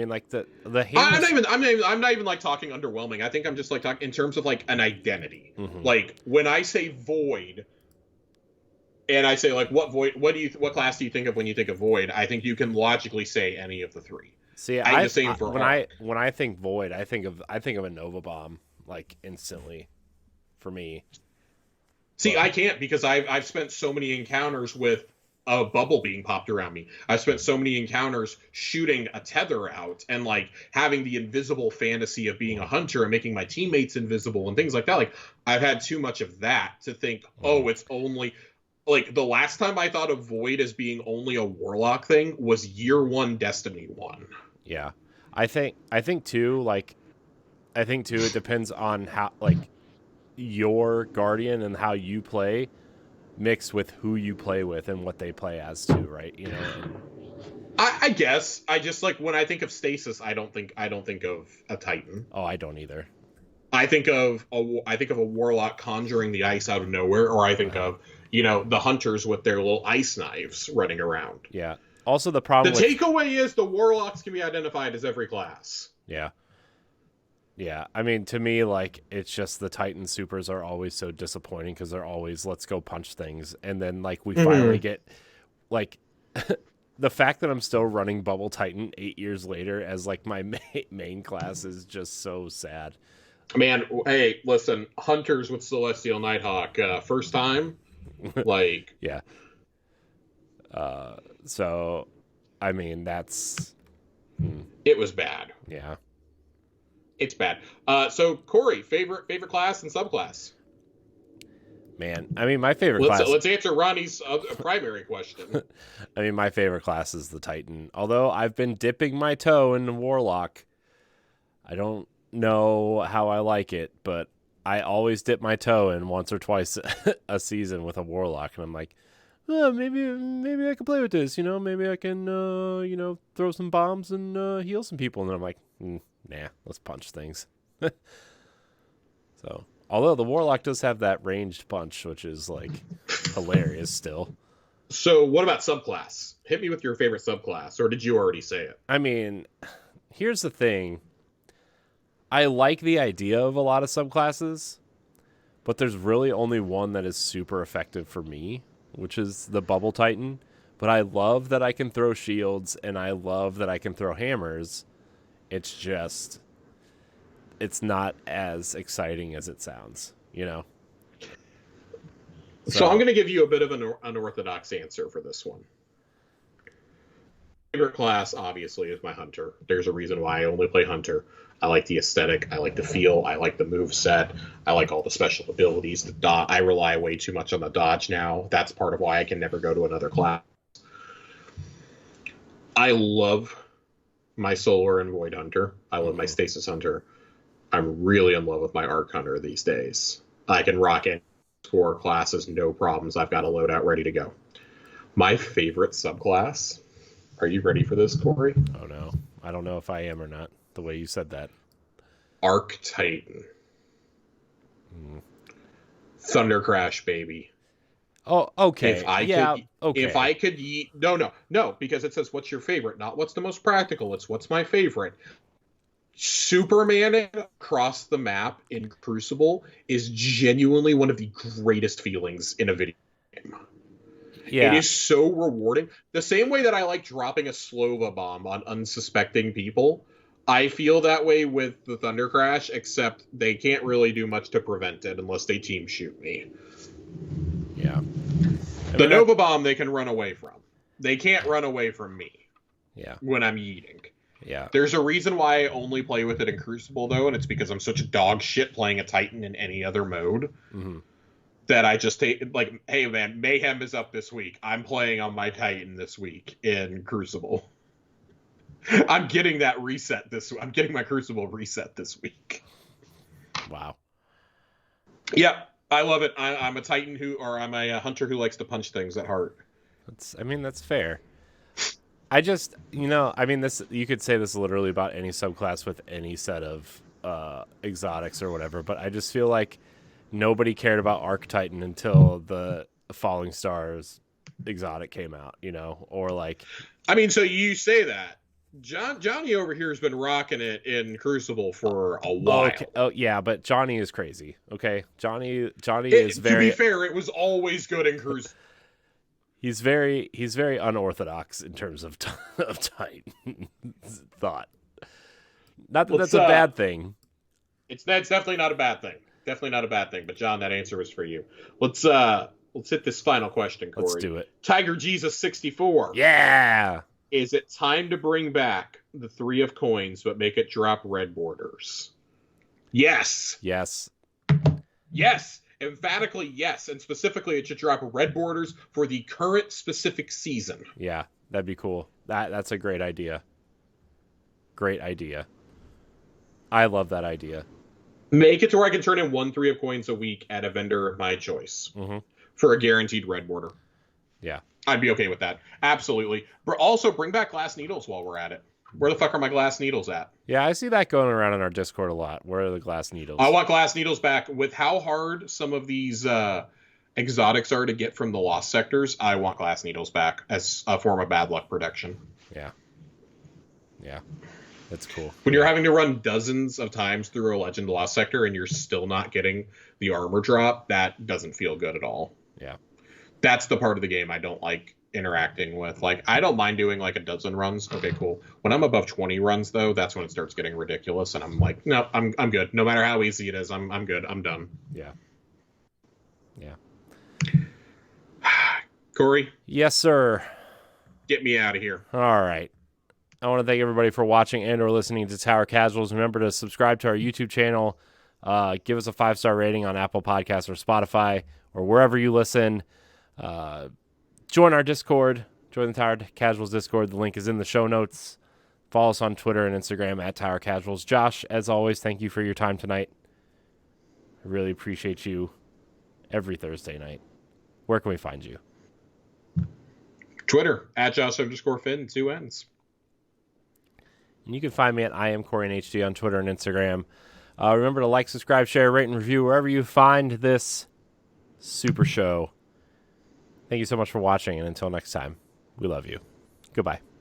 like the hammers... I'm not even like talking underwhelming. I think I'm just like talking in terms of like an identity. Like when I say Void and I say like what class do you think of when you think of Void? I think you can logically say any of the three. See, when I think Void, I think of a Nova Bomb like instantly for me. See, I can't because I've spent so many encounters with a bubble being popped around me. I've spent so many encounters shooting a tether out and like having the invisible fantasy of being a hunter and making my teammates invisible and things like that. Like I've had too much of that to think, it's only like the last time I thought of Void as being only a warlock thing was year 1 Destiny 1. Yeah. I think too it depends on how like your Guardian and how you play mixed with who you play with and what they play as too, right? You know. And, I guess I just like when I think of stasis, I don't think of a Titan. oh, I don't either. I think of a warlock conjuring the ice out of nowhere, or I think of the hunters with their little ice knives running around. Yeah. Also, the problem. The takeaway is the warlocks can be identified as every class. Yeah. Yeah. I mean, to me, like, it's just the Titan supers are always so disappointing because they're always let's go punch things, and then like we finally get like. The fact that I'm still running Bubble Titan 8 years later as like my main class is just so sad. Man, hey, listen, hunters with Celestial Nighthawk, first time, like yeah. So, I mean, that's it was bad. Yeah, it's bad. So Corey, favorite class and subclass. Man, I mean, my favorite class. Let's answer Ronnie's primary question. I mean, my favorite class is the Titan. Although I've been dipping my toe in the Warlock. I don't know how I like it, but I always dip my toe in once or twice a season with a Warlock, and I'm like, oh, maybe I can play with this. Maybe I can throw some bombs and heal some people. And then I'm like, nah, let's punch things. So. Although the Warlock does have that ranged punch, which is, like, hilarious still. So what about subclass? Hit me with your favorite subclass, or did you already say it? I mean, here's the thing. I like the idea of a lot of subclasses, but there's really only one that is super effective for me, which is the Bubble Titan. But I love that I can throw shields, and I love that I can throw hammers. It's just... it's not as exciting as it sounds, So I'm going to give you a bit of an unorthodox answer for this one. Favorite class, obviously, is my hunter. There's a reason why I only play hunter. I like the aesthetic. I like the feel. I like the move set. I like all the special abilities. The dodge. I rely way too much on the dodge now. That's part of why I can never go to another class. I love my solar and void hunter. I love my stasis hunter. I'm really in love with my Arc Hunter these days. I can rock in 4 classes, no problems. I've got a loadout ready to go. My favorite subclass. Are you ready for this, Corey? Oh, no. I don't know if I am or not, the way you said that. Arc Titan. Thunder Crash, baby. Oh, okay. If I could no, because it says what's your favorite, not what's the most practical. It's what's my favorite. Superman across the map in Crucible is genuinely one of the greatest feelings in a video game. Yeah. It is so rewarding. The same way that I like dropping a Slova bomb on unsuspecting people, I feel that way with the Thunder Crash, except they can't really do much to prevent it unless they team shoot me. Yeah. The Nova Bomb they can run away from. They can't run away from me. Yeah. When I'm eating. Yeah. There's a reason why I only play with it in Crucible, though, and it's because I'm such a dog shit playing a Titan in any other mode that I just take, like, hey, man, Mayhem is up this week. I'm playing on my Titan this week in Crucible. I'm getting that reset I'm getting my Crucible reset this week. Wow. Yep, I love it. I'm a Titan I'm a hunter who likes to punch things at heart. That's fair. I just, this, you could say this literally about any subclass with any set of exotics or whatever, but I just feel like nobody cared about Arc Titan until the Falling Stars exotic came out, or like... I mean, so you say that. Johnny over here has been rocking it in Crucible for a while. Okay. Oh, yeah, but Johnny is crazy, okay? Johnny is very... To be fair, it was always good in Crucible. He's very unorthodox in terms of Titan thought. Not that that's a bad thing. That's definitely not a bad thing. Definitely not a bad thing. But John, that answer was for you. Let's hit this final question, Corey. Let's do it. Tiger Jesus 64. Yeah. Is it time to bring back the 3 of coins, but make it drop red borders? Yes. Yes. Yes. Emphatically yes, and specifically it should drop red borders for the current specific season. Yeah, that'd be cool. That's a great idea. Great idea. I love that idea. Make it to where I can turn in 1 3 of coins a week at a vendor of my choice for a guaranteed red border. Yeah. I'd be okay with that. Absolutely. But also bring back glass needles while we're at it. Where the fuck are my glass needles at? Yeah, I see that going around in our Discord a lot. Where are the glass needles? I want glass needles back. With how hard some of these exotics are to get from the lost sectors, I want glass needles back as a form of bad luck protection. Yeah. Yeah. That's cool. When you're having to run dozens of times through a Legend Lost sector and you're still not getting the armor drop, that doesn't feel good at all. Yeah. That's the part of the game I don't like interacting with. Like, I don't mind doing like a dozen runs. Okay, cool. When I'm above 20 runs, though, that's when it starts getting ridiculous, and I'm like, no, I'm good. No matter how easy it is, I'm good. I'm done. Yeah. Yeah. Corey? Yes, sir. Get me out of here. All right. I want to thank everybody for watching and or listening to Tower Casuals. Remember to subscribe to our YouTube channel. Give us a 5-star rating on Apple Podcasts or Spotify or wherever you listen. Join our Discord. Join the Tower Casuals Discord. The link is in the show notes. Follow us on Twitter and Instagram at Tower Casuals. Josh, as always, thank you for your time tonight. I really appreciate you every Thursday night. Where can we find you? Twitter, at Josh_Finn, 2 N's. And you can find me at IamCoreyNHD on Twitter and Instagram. Remember to like, subscribe, share, rate, and review wherever you find this super show. Thank you so much for watching, and until next time, we love you. Goodbye.